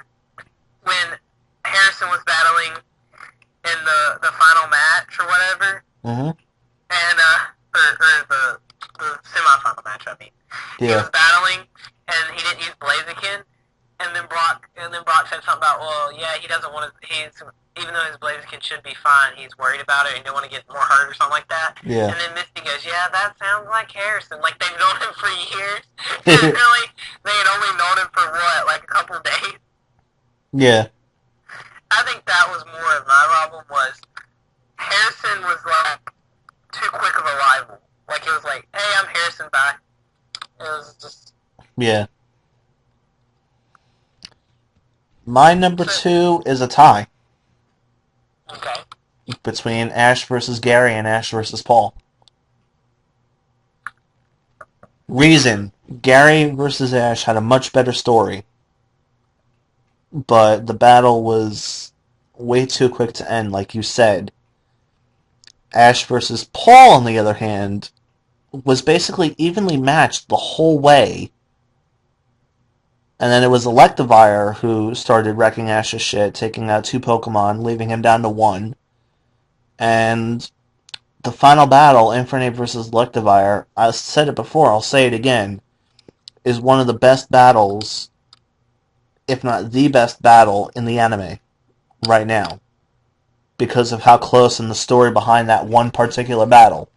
when Harrison was battling in the final match or whatever, Mm-hmm. and the semifinal match. I mean, he Yeah. was battling and he didn't use Blaziken, and then Brock said something about, well, yeah, he doesn't want to. He's even though his Blaziken should be fine, he's worried about it and don't want to get more hurt or something like that. Yeah. And then Misty goes, yeah, that sounds like Harrison. Like they've known him for years. And really, they had only known him for what, like a couple of days. Yeah. I think that was more of my problem was Harrison was like too quick of a rival. Like it was like, hey, I'm Harrison, bye. It was just Yeah. My number so, two is a tie okay. between Ash versus Gary and Ash versus Paul. Reason: Gary versus Ash had a much better story, but the battle was way too quick to end, like you said. Ash versus Paul, on the other hand, was basically evenly matched the whole way. And then it was Electivire who started wrecking Ash's shit, taking out two Pokemon, leaving him down to one. And the final battle, Infernape versus Electivire, I said it before, I'll say it again, is one of the best battles, if not the best battle, in the anime right now. Because of how close and the story behind that one particular battle.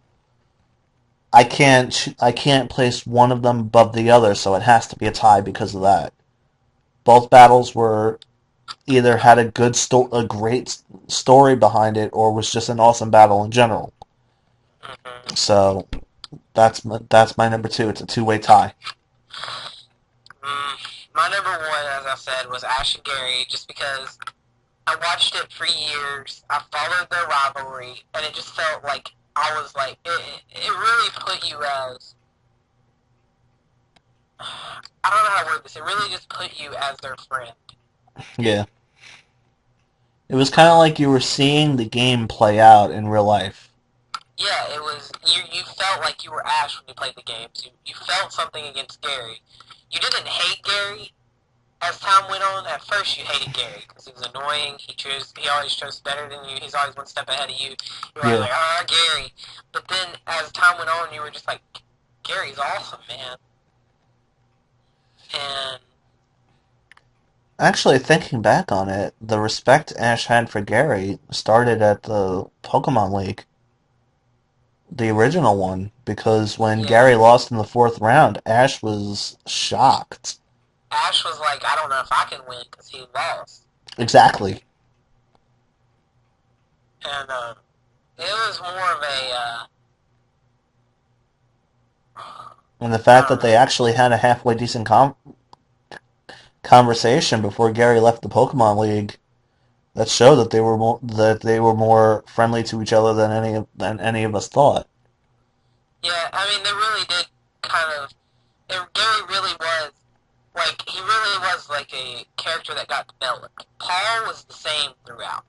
I can't place one of them above the other, so it has to be a tie because of that. Both battles were either had a great story behind it, or was just an awesome battle in general. So that's my number two. It's a two-way tie. Mm, my number one, as I said, was Ash and Gary, just because I watched it for years. I followed their rivalry, and it just felt like I was like, it really put you as, I don't know how to word this, it really just put you as their friend. Yeah. It was kind of like you were seeing the game play out in real life. Yeah, it was, you felt like you were Ash when you played the games. You felt something against Gary. You didn't hate Gary. As time went on, at first you hated Gary because he was annoying. He always chose better than you. He's always one step ahead of you. You were always Yeah. like, oh, Gary. But then as time went on, you were just like, Gary's awesome, man. And Actually, thinking back on it, the respect Ash had for Gary started at the Pokemon League, the original one, because when yeah, Gary lost in the fourth round, Ash was shocked. Ash was like, I don't know if I can win because he lost. Exactly. And it was more of a, And the I fact don't that they know. actually had a halfway decent conversation before Gary left the Pokemon League, that showed that they were more friendly to each other than any of us thought. Yeah, I mean, they really did kind of. Gary really was like he really was like a character that got developed. Paul was the same throughout.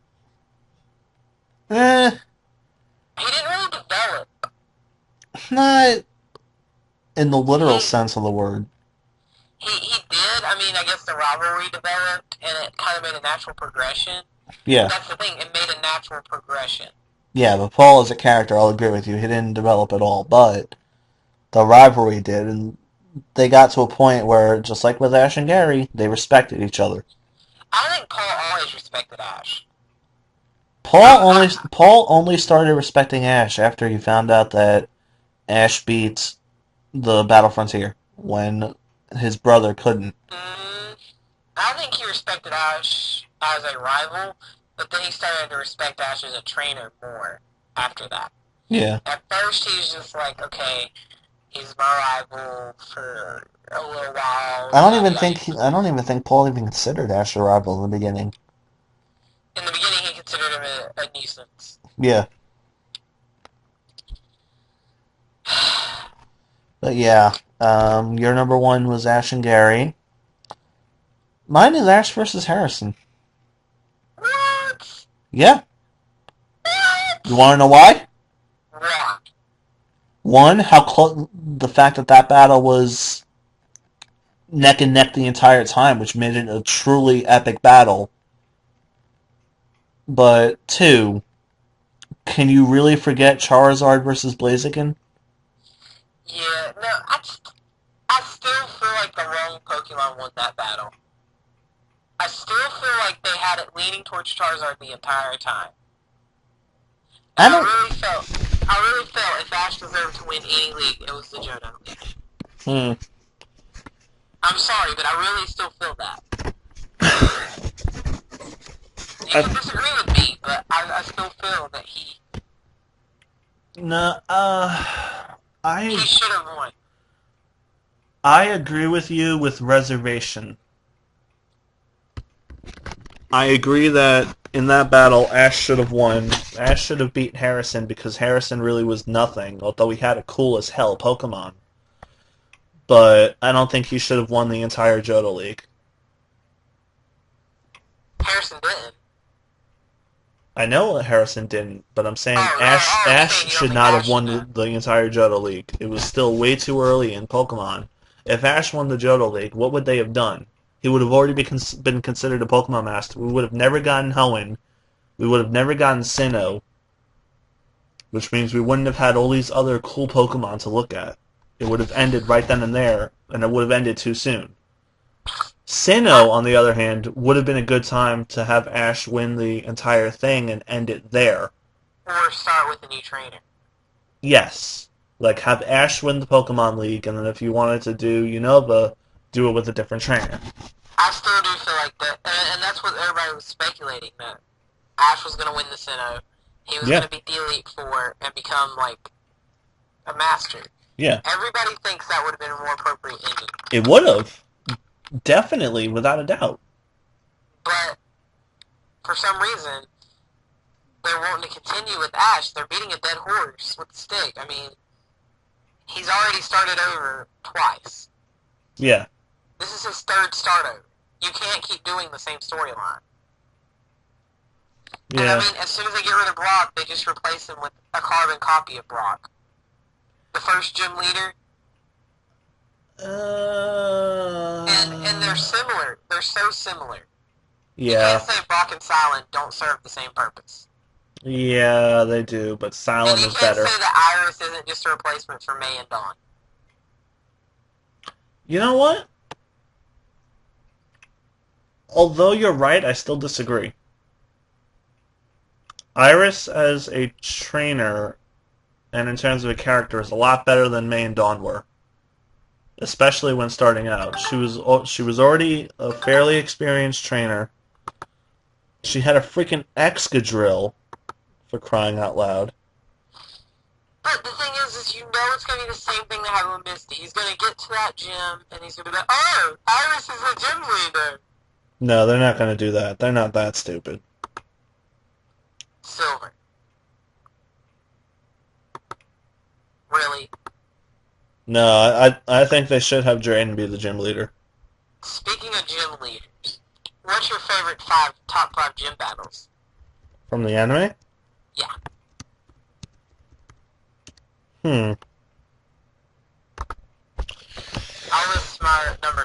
Eh, He didn't really develop. not in the literal He sense of the word. he did. I mean, I guess the rivalry developed, and it kind of made a natural progression. But Yeah. that's the thing; it made a natural progression. Yeah, but Paul as a character, I'll agree with you, he didn't develop at all, but the rivalry did, and they got to a point where, just like with Ash and Gary, they respected each other. I think Paul always respected Ash. I Paul only started respecting Ash after he found out that Ash beat the Battle Frontier when his brother couldn't. I think he respected Ash as a rival, but then he started to respect Ash as a trainer more after that. Yeah. At first, he was just like, okay, he's my rival for a little while, yada yada. I don't even think Paul even considered Ash a rival in the beginning. In the beginning, he considered him a nuisance. Yeah. But yeah, your number one was Ash and Gary. Mine is Ash versus Harrison. What? Yeah. You What? want to know why? Why? One, how close the fact that that battle was neck and neck the entire time, which made it a truly epic battle. But two, can you really forget Charizard versus Blaziken? Yeah, no, I still feel like the wrong Pokemon won that battle. I still feel like they had it leaning towards Charizard the entire time. And I don't. I really felt if Ash deserved to win any league, it was the Johto League. Hmm. I'm sorry, but I really still feel that. You I, can disagree with me, but I still feel that no. he I should have won. I agree with you with reservation. I agree that in that battle, Ash should have won. Ash should have beat Harrison because Harrison really was nothing, although he had a cool as hell Pokemon. But I don't think he should have won the entire Johto League. Harrison didn't. I know Harrison didn't, but I'm saying You're Ash saying you don't should think not have Ash won should have? the entire Johto League. It was still way too early in Pokemon. If Ash won the Johto League, what would they have done? He would have already been considered a Pokemon Master. We would have never gotten Hoenn. We would have never gotten Sinnoh, which means we wouldn't have had all these other cool Pokemon to look at. It would have ended right then and there, and it would have ended too soon. I, Sinnoh, on the other hand, would have been a good time to have Ash win the entire thing and end it there. or start with a new trainer. Yes. Like, have Ash win the Pokemon League, and then if you wanted to do Unova, do it with a different trainer. I still do feel like that, and that's what everybody was speculating, that Ash was going to win the Sinnoh. He was going Yeah. to beat the Elite Four and become, like, a master. Yeah, Everybody thinks that would have been a more appropriate ending. it would have. Definitely, without a doubt. But for some reason, they're wanting to continue with Ash. They're beating a dead horse with a stick. I mean, he's already started over twice. Yeah. This is his third start over. You can't keep doing the same storyline. And I Yeah. mean, as soon as they get rid of Brock, they just replace him with a carbon copy of Brock. The first gym leader. And they're similar. They're so similar. You can't Yeah. say Brock and Silent don't serve the same purpose. Yeah, they do, but And Silent you is can't better. say that Iris isn't just a replacement for May and Dawn. You know what? Although you're right, I still disagree. Iris as a trainer and in terms of a character is a lot better than May and Dawn were, especially when starting out. She was already a fairly experienced trainer. She had a freaking Excadrill for crying out loud. But the thing is you know it's going to be the same thing that happened with Misty. He's going to get to that gym, and he's going to be like, oh, Iris is the gym leader. No, they're not going to do that. They're not that stupid. Silver. Really? No, I think they should have Drayden be the gym leader. Speaking of gym leaders, what's your favorite top five gym battles? From the anime? Yeah. Hmm. I'll list my number.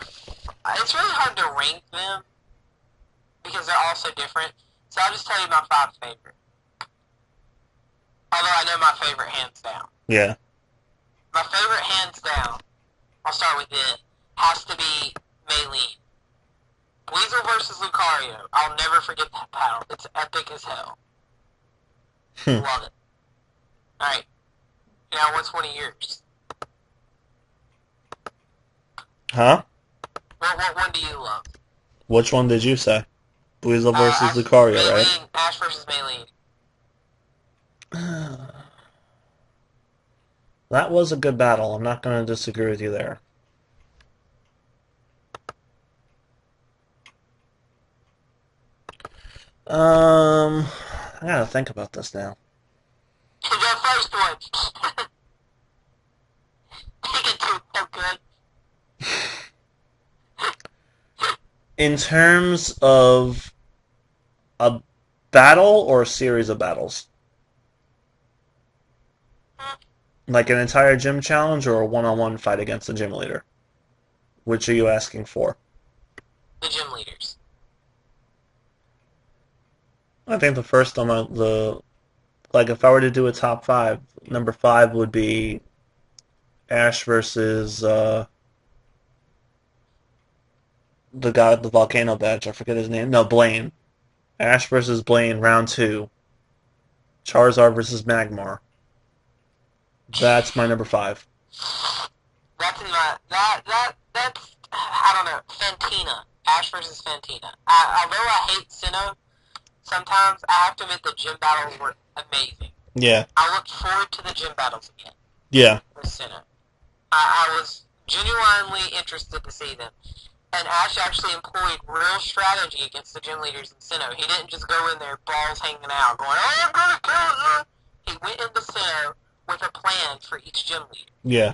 It's really hard to rank them because they're all so different. So I'll just tell you my five favorite. Although I know my favorite hands down. Yeah. My favorite hands down, I'll start with it, has to be Maylene. Weasel versus Lucario. I'll never forget that battle. It's epic as hell. Hmm. Love it. Alright. Now what's one of yours? Huh? What one do you love? Which one did you say? Weasel versus Lucario, right? Maylene. Ash versus Maylene. That was a good battle. I'm not going to disagree with you there. I gotta think about this now. The first one. Pikachu so good. In terms of a battle or a series of battles? Like an entire gym challenge or a one-on-one fight against the gym leader? Which are you asking for? The gym leaders. I think the first on like if I were to do a top five, number five would be Ash versus the guy with the volcano badge. I forget his name. No, Blaine. Ash versus Blaine, round two. Charizard versus Magmar. That's my number five. That's in my that's I don't know. Fantina. Ash versus Fantina. Although I hate Sinnoh, sometimes I have to admit the gym battles were amazing. Yeah. I looked forward to the gym battles again Yeah. with Sinnoh. I was genuinely interested to see them. And Ash actually employed real strategy against the gym leaders in Sinnoh. He didn't just go in there, balls hanging out, going, oh, I'm gonna kill you. He went into Sinnoh with a plan for each gym leader. Yeah.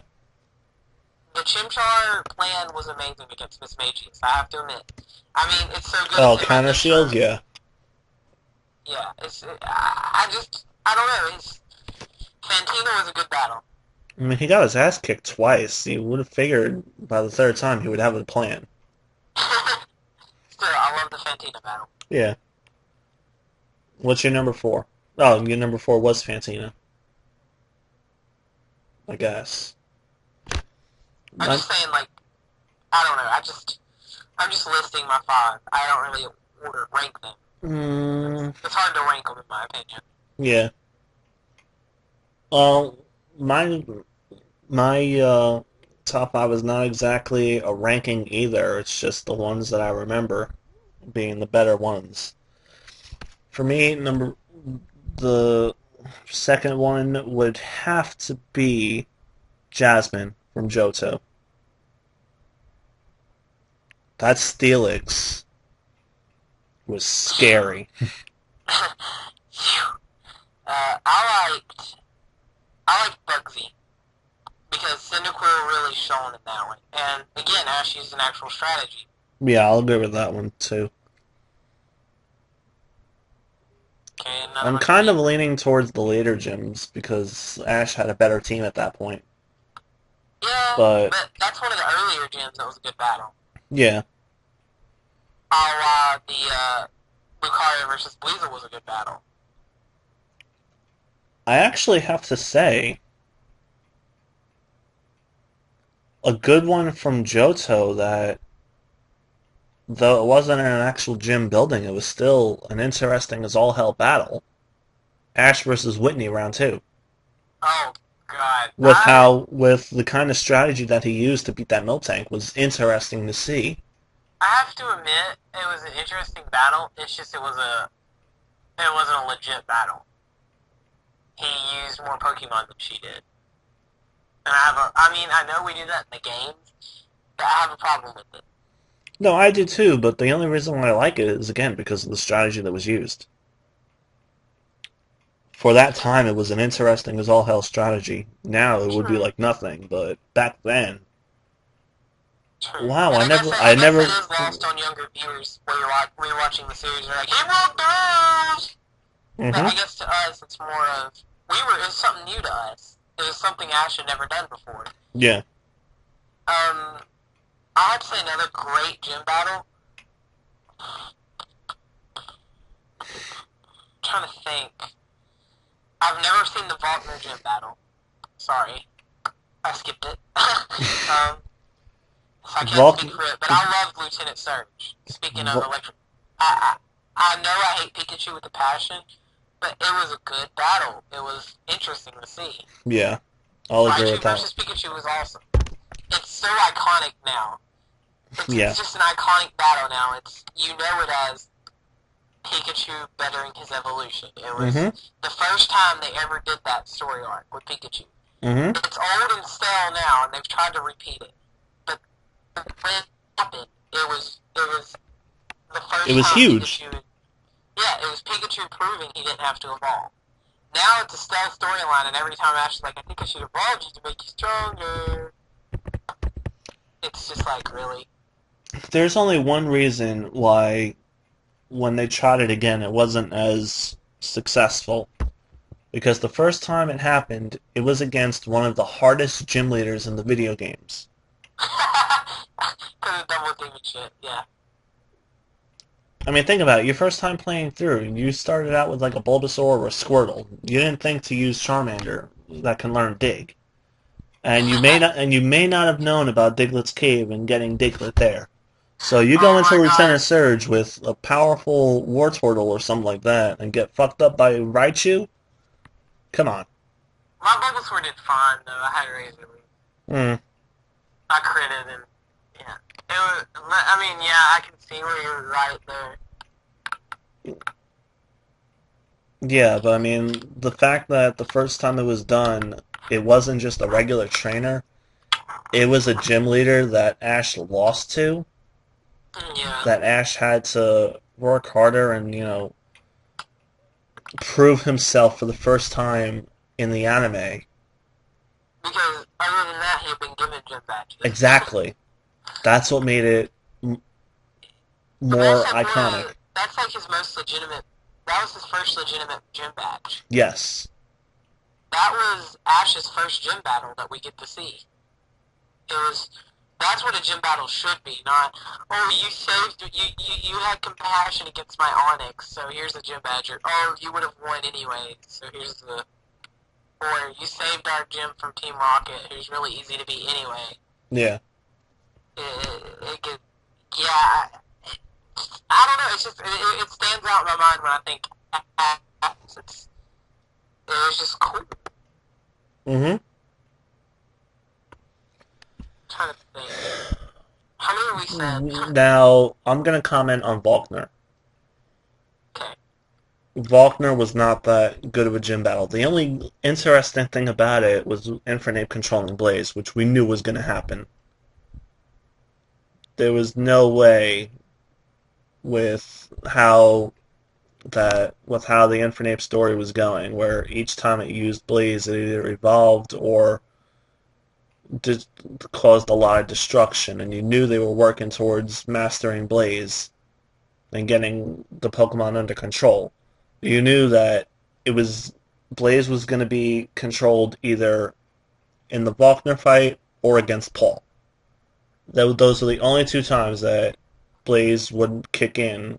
The Chimchar plan was amazing against Miss Magius, I have to admit. I mean, it's so good. Oh, It's in my counter shield? intro. Yeah. Yeah, I don't know. Fantina was a good battle. I mean, he got his ass kicked twice. You would have figured by the third time he would have a plan. Still, I love the Fantina battle. Yeah. What's your number four? Oh, your number four was Fantina. I guess. I'm just saying, like, I don't know. I'm just listing my five. I don't really rank them. It's hard to rank them, in my opinion. Yeah. Well, my top five is not exactly a ranking either. It's just the ones that I remember being the better ones. For me, the second one would have to be Jasmine from Johto. That Steelix was scary. I liked Bugsy because Cyndaquil really shone in that one. And again, Ash used an actual strategy. Yeah, I'll go with that one too. Okay, another I'm one for kind of me. leaning towards the later gyms because Ash had a better team at that point. Yeah, But but that's one of the earlier gyms that was a good battle. yeah, A la the Lucario versus Weasel was a good battle. I actually have to say a good one from Johto that though it wasn't in an actual gym building, it was still an interesting as all hell battle. Ash versus Whitney round two. Oh God, With the kind of strategy that he used to beat that Miltank was interesting to see. I have to admit it was an interesting battle. It's just it wasn't a legit battle. He used more Pokemon than she did. And I mean, I know we do that in the games, but I have a problem with it. No, I do too, but the only reason why I like it is again because of the strategy that was used. For that time, it was an interesting as all hell strategy. Now it would be True, like nothing, but back then, true. wow, And I I guess it never, is lost on younger viewers where you're watching the series. You're like, he broke the rules. But hmm I guess to us, it's more of it was something new to us. It was something Ash had never done before. yeah. I have to say another great gym battle. I'm trying to think. I've never seen the Faulkner gym battle. Sorry, I skipped it. So I can't Volk, speak for it. But I loved Lieutenant Surge. Speaking of Vol- electric, I know I hate Pikachu with a passion, but it was a good battle. It was interesting to see. yeah, I'll agree with Raichu that. versus Pikachu was awesome. It's so iconic now. Yeah. It's just an iconic battle now. You know it as Pikachu bettering his evolution. It was hmm the first time they ever did that story arc with Pikachu. hmm It's old and stale now, and they've tried to repeat it. But when it happened, it was the It first was time huge. Pikachu. Yeah, it was Pikachu proving he didn't have to evolve. Now it's a stealth storyline, and every time Ash is like, "I think I should evolve you to make you stronger." It's just like really. There's only one reason why when they tried it again, it wasn't as successful. Because the first time it happened, it was against one of the hardest gym leaders in the video games. Because of double team and shit, yeah. I mean, think about it. Your first time playing through, you started out with like a Bulbasaur or a Squirtle. You didn't think to use Charmander that can learn Dig, and you may not have known about Diglett's cave and getting Diglett there. So you go Oh into my god. Lieutenant Surge with a powerful Wartortle or something like that and get fucked up by Raichu? Come on. My Bulbasaur did fine, though. I had Razor Leaf. Mm. I critted, and yeah. It was, I mean, yeah, I can see where you're right there. Yeah, but I mean, the fact that the first time it was done, it wasn't just a regular trainer. It was a gym leader that Ash lost to, Yeah. that Ash had to work harder and, prove himself for the first time in the anime. Because other than that, he had been given gym badges. Exactly. That's what made it I mean, more iconic. that's like his most legitimate, that was his first legitimate gym badge. Yes. That was Ash's first gym battle that we get to see. It was that's what a gym battle should be, not you saved you had compassion against my Onyx, so here's a gym badge. Or, you would have won anyway, so here's the or you saved our gym from Team Rocket, who's really easy to beat anyway. Yeah. It get, yeah, I don't know. It's just it stands out in my mind when I think it's it was just cool. I'm hmm trying to think. How many we said? Now, I'm going to comment on Faulkner. Okay. Faulkner was not that good of a gym battle. The only interesting thing about it was Infernape controlling Blaze, which we knew was going to happen. There was no way with how the Infernape story was going, where each time it used Blaze, it either evolved or did, caused a lot of destruction, and you knew they were working towards mastering Blaze and getting the Pokemon under control. You knew that it was Blaze was going to be controlled either in the Faulkner fight or against Paul. Those are the only two times that Blaze would kick in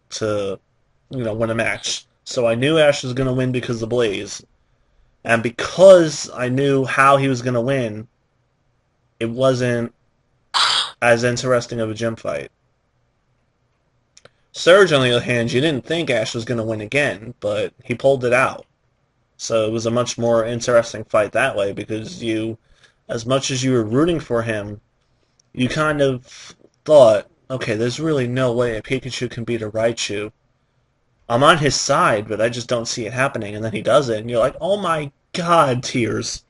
to, win a match. So I knew Ash was going to win because of Blaze, and because I knew how he was going to win, it wasn't as interesting of a gym fight. Surge, on the other hand, you didn't think Ash was going to win again, but he pulled it out. So it was a much more interesting fight that way because as much as you were rooting for him, you kind of thought, okay, there's really no way a Pikachu can beat a Raichu. I'm on his side, but I just don't see it happening. And then he does it, and you're like, oh my god, tears.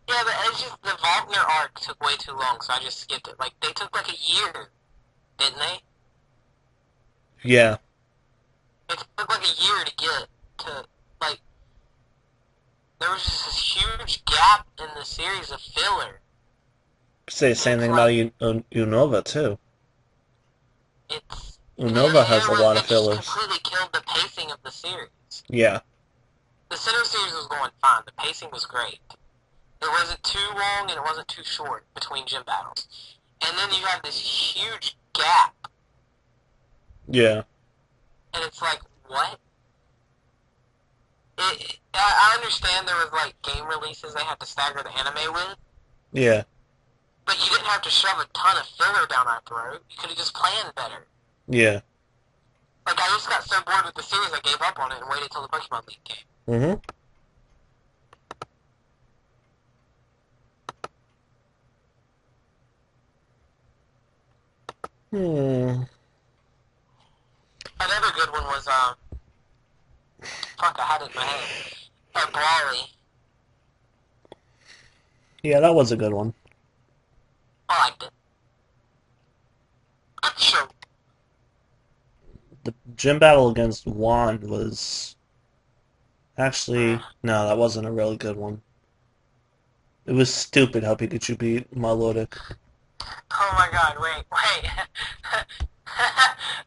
Yeah, but it's just the Wagner arc took way too long, so I just skipped it. Like, they took like a year, didn't they? Yeah. It took like a year to get to, like, there was just this huge gap in the series of filler. Say the And same it's thing about like, Unova, too. it's, Unova has a lot of it just fillers. completely killed the pacing of the series. Yeah. The Sinnoh series was going fine. The pacing was great. It wasn't too long and it wasn't too short between gym battles. And then you have this huge gap. Yeah. And it's like, what? I understand there was like game releases they had to stagger the anime with, Yeah. but you didn't have to shove a ton of filler down our throat. You could have just planned better. Yeah. Like, I just got so bored with the series I gave up on it and waited till the Pokemon League came. Mm-hmm. Hmm. Another good one was, fuck, I had it in my head. Brawly. Yeah, that was a good one. I liked it. Sure. The gym battle against Wand was actually no, that wasn't a really good one. It was stupid how Pikachu beat Milotic. Oh my god, wait.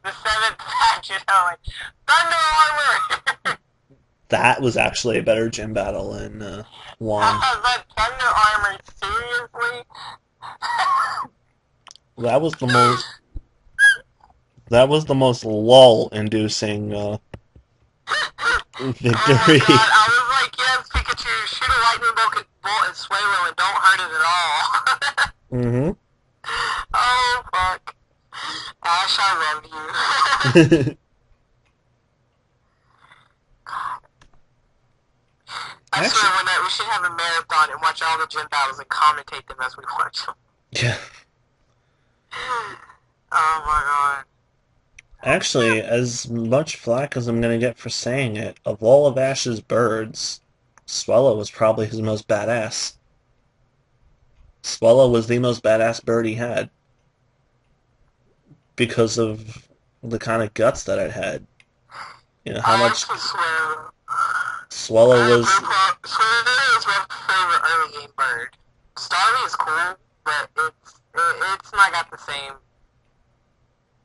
The seventh patch, like, Thunder Armor! That was actually a better gym battle than Wand. But Thunder Armor, seriously? That was the most that was the most lull-inducing Oh my god, victory. I was like, yes, Pikachu, shoot a lightning bolt at Swalo and don't hurt it at all. Mm-hmm. Oh, fuck. Ash, I love you. I Actually, swear one night we should have a marathon and watch all the gym battles and commentate them as we watch them. yeah. Oh my god. Actually, as much flack as I'm gonna get for saying it, of all of Ash's birds, Swallow was probably his most badass. Swallow was the most badass bird he had because of the kind of guts that it had. How I much actually swear. Swallow was. Swallow is my favorite early game bird. Starly is cool, but it's not got the same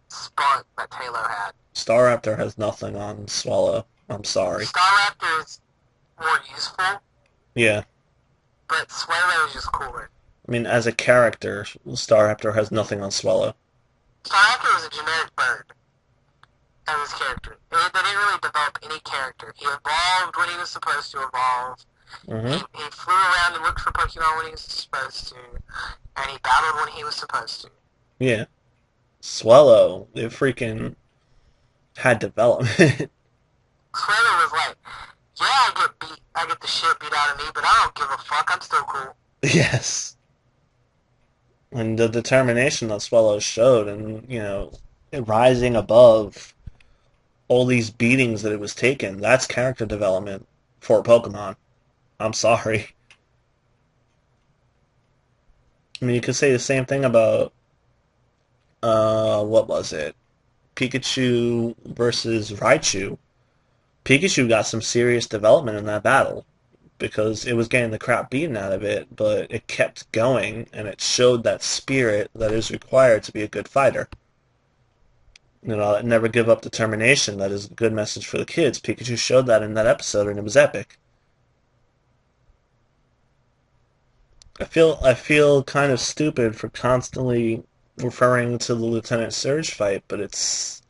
spunk that Taylor had. Staraptor has nothing on Swallow. I'm sorry. Staraptor is more useful, Yeah. but Swallow is just cooler. I mean, as a character, Staraptor has nothing on Swallow. Staraptor was a generic bird as his character. They didn't really develop any character. He evolved when he was supposed to evolve. Mm-hmm. He flew around and looked for Pokemon when he was supposed to, and he battled when he was supposed to. Yeah. Swallow, it freaking had development. Swallow was like, yeah, I get the shit beat out of me, but I don't give a fuck, I'm still cool. Yes. And the determination that Swallow showed, and, rising above all these beatings that it was taking. That's character development for Pokemon. I'm sorry. I mean, you could say the same thing about what was it? Pikachu versus Raichu. Pikachu got some serious development in that battle because it was getting the crap beaten out of it, but it kept going and it showed that spirit that is required to be a good fighter. Never give up determination. That is a good message for the kids. Pikachu showed that in that episode, and it was epic. I feel kind of stupid for constantly referring to the Lieutenant Surge fight, but it's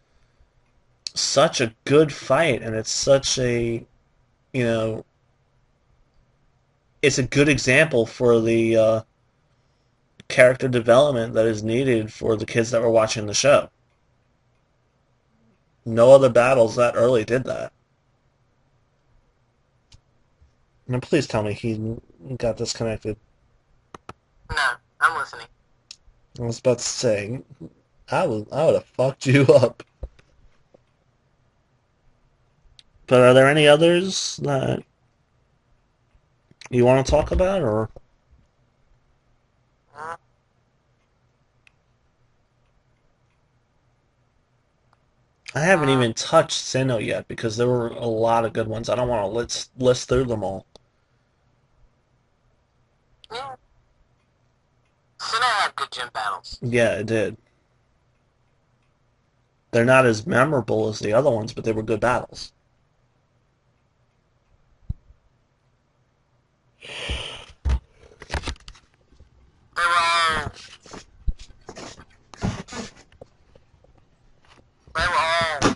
such a good fight, and it's such a you know it's a good example for the character development that is needed for the kids that were watching the show. No other battles that early did that. And please tell me he got disconnected. No, I'm listening. I was about to say, I would have fucked you up. But are there any others that you want to talk about, or Mm, I haven't even touched Sinnoh yet because there were a lot of good ones. I don't want to list through them all. yeah. Sinnoh had good gym battles. Yeah, it did. They're not as memorable as the other ones, but they were good battles. They were all. They were all.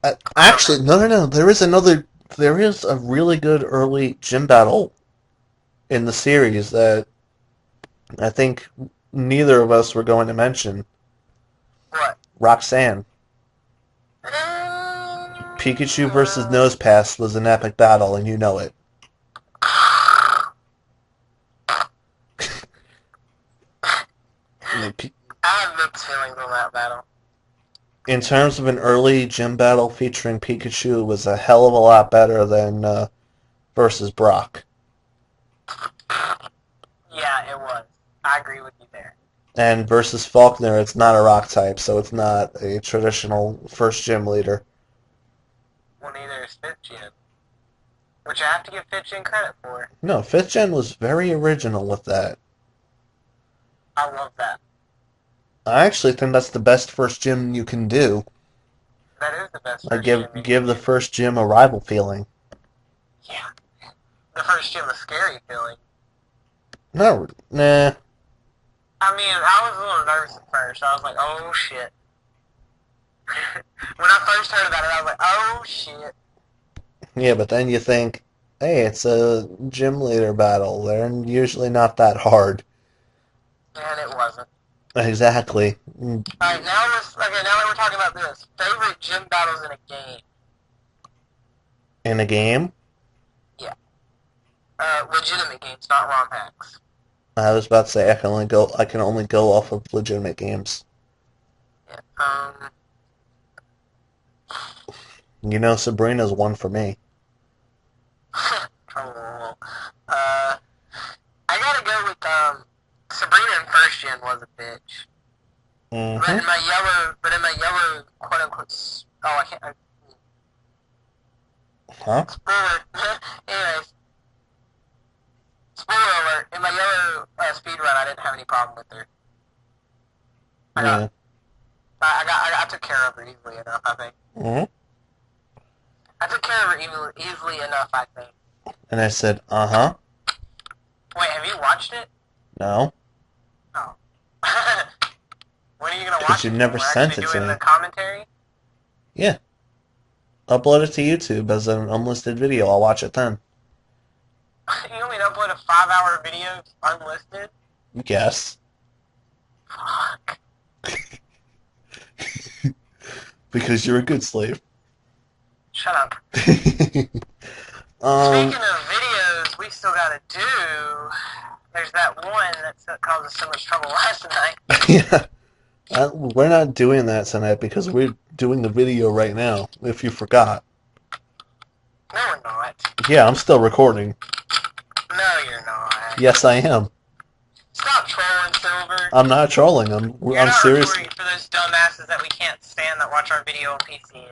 I don't Actually, know. no, no, no. There is another. There is a really good early gym battle in the series that I think neither of us were going to mention. What? Roxanne. Pikachu versus Nosepass was an epic battle, and you know it. I mean, I have mixed feelings on that battle. in terms of an early gym battle featuring Pikachu, it was a hell of a lot better than versus Brock. Yeah, it was. I agree with you there. And versus Faulkner, it's not a rock type, so it's not a traditional first gym leader. Well, neither is fifth gen, which I have to give fifth gen credit for. No, 5th gen was very original with that. I love that. I actually think that's the best first gym you can do. That is the best I first give gym you can give the do. first gym a rival feeling. Yeah. The first gym was scary feeling. No, nah. I mean, I was a little nervous at first. I was like, oh shit. When I first heard about it, I was like, oh shit. Yeah, but then you think, hey, it's a gym leader battle. They're usually not that hard. And it wasn't. Exactly. Alright, now that we're talking about this, favorite gym battles in a game. In a game, Yeah. Legitimate games, not ROM hacks. I was about to say I can only go off of legitimate games. Yeah. You know, Sabrina's one for me. Oh, I gotta go with, Sabrina in first gen was a bitch. Mm-hmm. But in my yellow, quote unquote, oh, I can't, Huh? spoiler. Anyways, spoiler alert, in my yellow speed run, I didn't have any problem with her. I got, Yeah. I took care of her easily enough, I think. Mm-hmm. I took care of her easily enough, I think. And I said, uh-huh. Wait, have you watched it? No. Oh. When are you gonna Because watch you it then? never We're sent actually it to doing the me. commentary? Yeah. Upload it to YouTube as an unlisted video. I'll watch it then. You want me to upload a 5-hour video unlisted? Yes. Fuck. Because you're a good slave. Shut up. um, Speaking of videos, we still gotta do There's that one that caused us so much trouble last night. Yeah. We're not doing that tonight because we're doing the video right now, if you forgot. No, we're not. Yeah, I'm still recording. No, you're not. Yes, I am. Stop trolling, Silver. I'm not trolling. You're I'm not serious. recording for those dumbasses that we can't stand that watch our video on PC.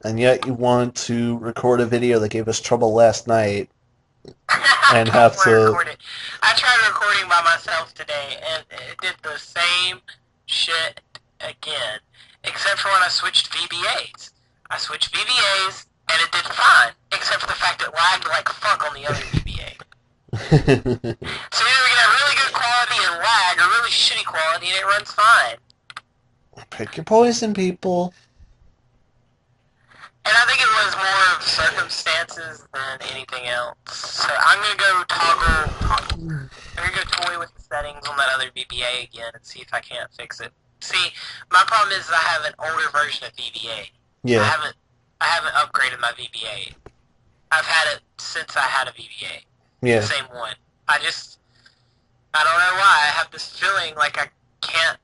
And yet you want to record a video that gave us trouble last night I and don't have want to to... record it. I tried recording by myself today, and it did the same shit again. Except for when I switched VBAs. I switched VBAs, and it did fine. Except for the fact it lagged like fuck on the other VBA. So either we can have really good quality and lag, or really shitty quality and it runs fine. Pick your poison, people. And I think it was more of circumstances than anything else. So I'm gonna go I'm gonna go toy with the settings on that other VBA again and see if I can't fix it. See, my problem is I have an older version of VBA. Yeah. I haven't upgraded my VBA. I've had it since I had a VBA. Yeah. The same one. I don't know why. I have this feeling like I can't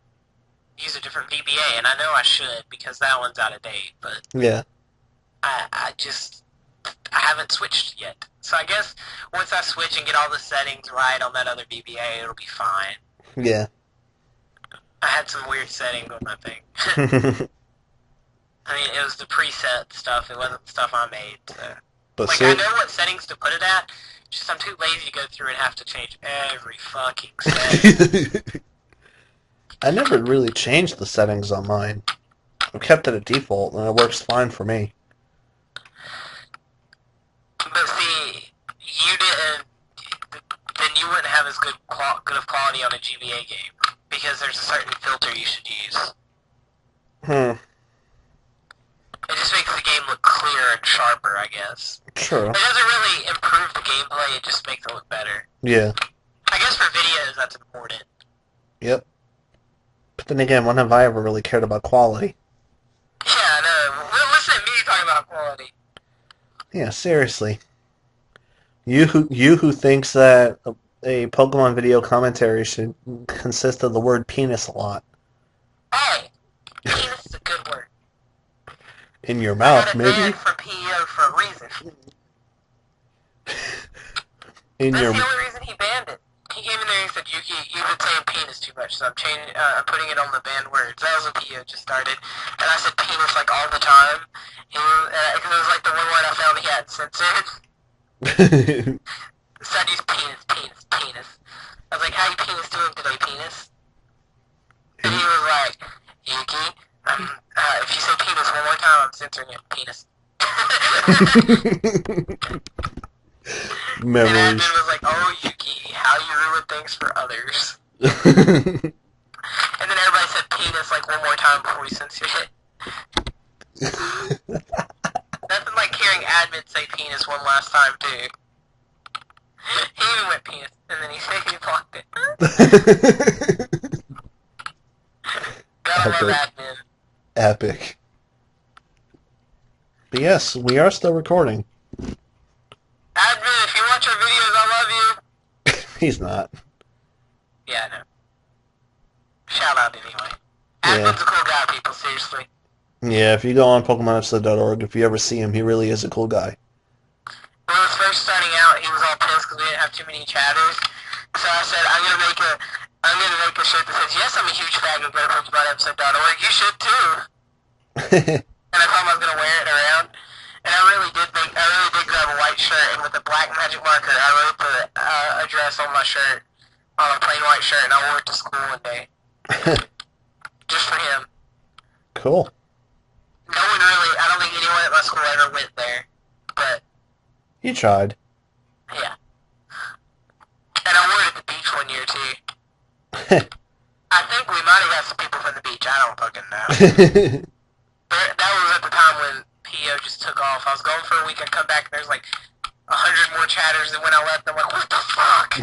use a different VBA, and I know I should because that one's out of date, but Yeah. I haven't switched yet. So I guess once I switch and get all the settings right on that other VBA, it'll be fine. Yeah. I had some weird settings on that thing. I mean, it was the preset stuff. It wasn't the stuff I made. So. But Like, I know what settings to put it at. Just I'm too lazy to go through and have to change every fucking setting. I never really changed the settings on mine. I kept it at default, and it works fine for me. But see, you didn't. Then you wouldn't have as good of quality on a GBA game because there's a certain filter you should use. It just makes the game look clearer and sharper, I guess. Sure. It doesn't really improve the gameplay, it just makes it look better. Yeah. I guess for videos, that's important. Yep. But then again, when have I ever really cared about quality? Yeah, I know. Well, listen to me talking about quality. Yeah, seriously. You who thinks that a Pokemon video commentary should consist of the word penis a lot. Hey! Penis is a good word. In your I mouth, got it maybe? banned from PEO for a reason. In That's your... the only reason he banned it. He came in there and said, Yuki, you've been saying penis too much, so I'm putting it on the banned words. That was when PEO just started. And I said penis like all the time. Because it was like the one word I found he hadn't censored. So I'd use penis. I was like, how you penis doing today, penis? And he was like, Yuki, if you say penis one more time, I'm censoring it. Penis. Memories. And admin was like, oh, Yuki, how you ruin things for others. And then everybody said penis like one more time before we censored it. Nothing like hearing admin say penis one last time, too. He even went penis, and then he said he blocked it. Gotta love admin. Epic. But yes, we are still recording. Admin, if you watch our videos, I love you. He's not. Yeah, I know. Shout out anyway. Yeah. Admin's a cool guy, people, seriously. Yeah, if you go on PokemonEpisode.org, if you ever see him, he really is a cool guy. When I was first starting out, he was all pissed because we didn't have too many chatters. So I said, I'm gonna make a shirt that says, yes, I'm a huge fan of PokemonEpisode.org. You should too. And I told him I was gonna wear it around. And I really did grab a white shirt, and with a black magic marker, I wrote the address on my shirt, on a plain white shirt, and I wore it to school one day. Just for him. Cool. No one really, I don't think anyone at my school ever went there. But, He tried. yeah. And I wore it at the beach one year, too. I think we might have got some people from the beach, I don't fucking know. That was at the time when PO just took off. I was gone for a week, I'd come back, and there's like 100 more chatters than when I left. I'm like, what the fuck?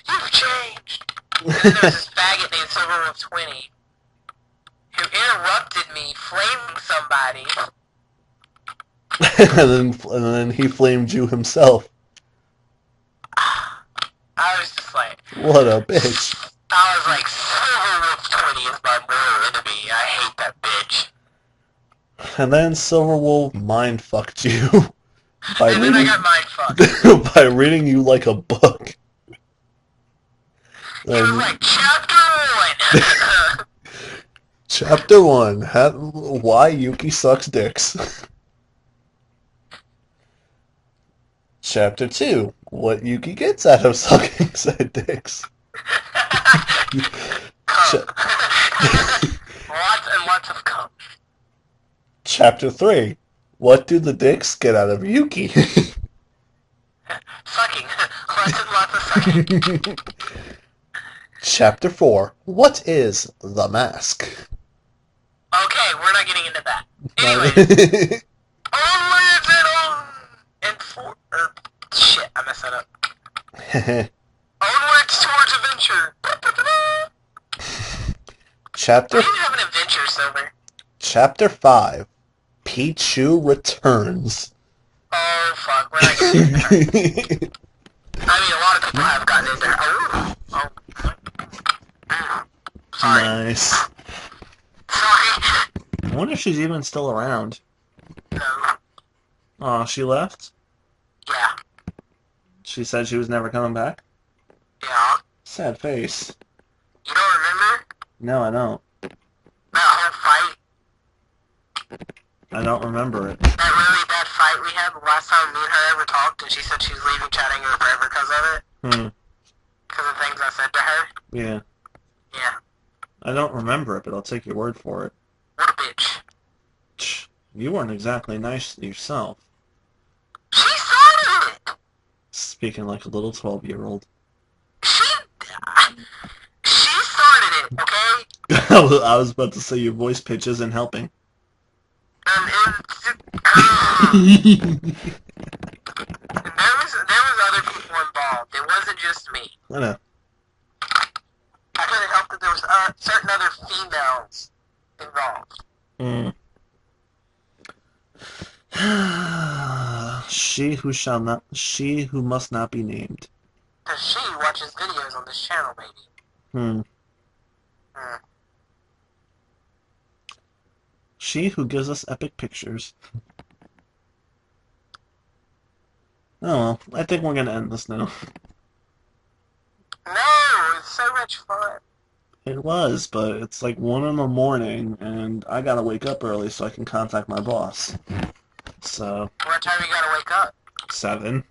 You've changed. And then there was this faggot named Silverwolf20 who interrupted me flaming somebody. and then he flamed you himself. I was just like, What a bitch. I was like, Silver Wolf 20 is my mortal enemy. I hate that bitch. And then Silverwolf mind fucked you by And then I reading got mind fucked. by reading you like a book. He was And like, Chapter 1! Chapter 1, Why Yuki Sucks Dicks. Chapter 2, What Yuki Gets Out of Sucking Said Dicks. Cum. Ch- Lots and lots of cum. Chapter 3, What Do the Dicks Get Out of Yuki? Sucking. Lots and lots of sucking. Chapter 4, What is the Mask? Okay, we're not getting into that. Anyways, onwards and for shit, I messed that up. Onwards towards adventure. Chapter We didn't have an adventure, Silver. Chapter 5, Pichu Returns. Oh fuck, we're not getting into her. I mean, a lot of people have gotten into her. Sorry. Nice. Sorry. I wonder if she's even still around. No. Oh, she left? Yeah. She said she was never coming back? Yeah. Sad face. You don't remember No, I don't. that whole fight? I don't remember it. That really bad fight we had the last time me and her ever talked, and she said she was leaving Chattanooga forever because of it? Hmm. Because of things I said to her? Yeah. Yeah. I don't remember it, but I'll take your word for it. What a bitch. You weren't exactly nice to yourself. She started it! Speaking like a little 12-year-old. She started it, okay? I was about to say your voice pitch isn't helping. And there was other people involved. It wasn't just me. I know. I couldn't help that there was certain other females involved. Mm. She who must not be named. Because she watches videos on this channel, maybe. Hmm. Hmm. She who gives us epic pictures. Oh well, I think we're gonna end this now. No, it's so much fun. It was, but it's like 1 in the morning, and I gotta wake up early so I can contact my boss. So, What time you gotta wake up? 7.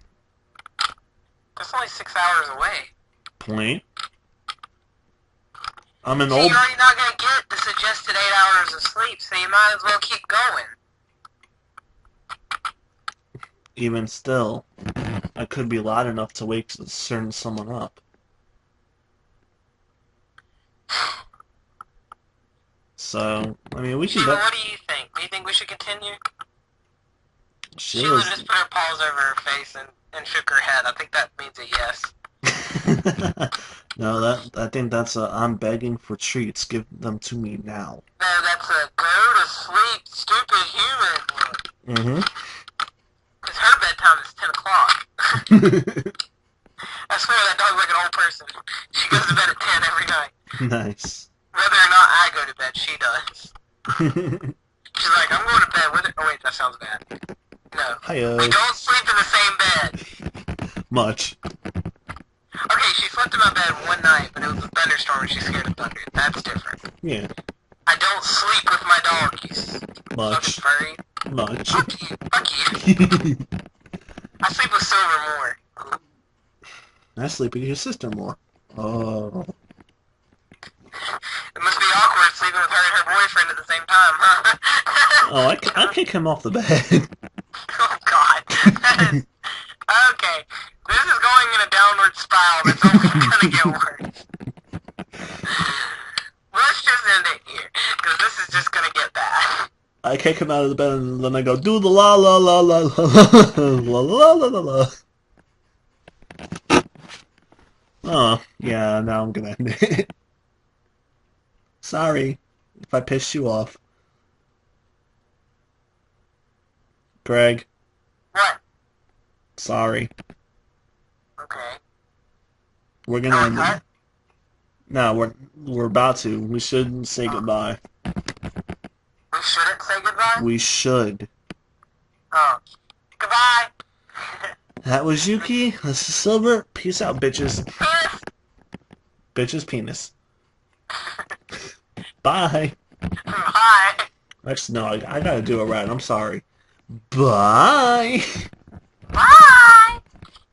That's only 6 hours away. Point. I'm an See, old... you're already not gonna get the suggested 8 hours of sleep, so you might as well keep going. Even still, I could be loud enough to wake someone up. So, I mean, we can Sheila, go... what do you think? Do you think we should continue? Sheila Sheila's... just put her paws over her face and shook her head. I think that means a yes. No, I think that's a I'm begging for treats. Give them to me now. No, that's a go to sleep, stupid human. Mm-hmm. Because her bedtime is 10 o'clock. I swear that dog's like an old person. She goes to bed at 10 every night. Nice. Whether or not I go to bed, she does. She's like, I'm going to bed. Oh, wait, that sounds bad. No. Hi-yo. We don't sleep in the same bed. Much. Okay, she slept in my bed one night, but it was a thunderstorm and she's scared of thunder. That's different. Yeah. I don't sleep with my dog, you Much. fucking furry. Much. Fuck you. Fuck you. I sleep with Silver more. I sleep with your sister more. Oh. It must be awkward sleeping with her and her boyfriend at the same time, huh? Oh, I kick him off the bed. Oh, God. Okay. This is going in a downward spiral that's only gonna get worse. Let's just end it here, because this is just gonna get bad. I kick him out of the bed and then I go, do the la la la la la la la la la la. Oh, yeah, now I'm gonna end it. Sorry if I pissed you off. Greg, What? sorry. Okay. We're gonna Can we end it. cut? No, we're about to. We should say Oh, goodbye. we shouldn't say goodbye? We should. Oh. Goodbye! That was Yuki. This is Silver. Peace out, bitches. Peace! Bitches penis. Bye. Bye! Actually, no, I gotta do it right. I'm sorry. Bye.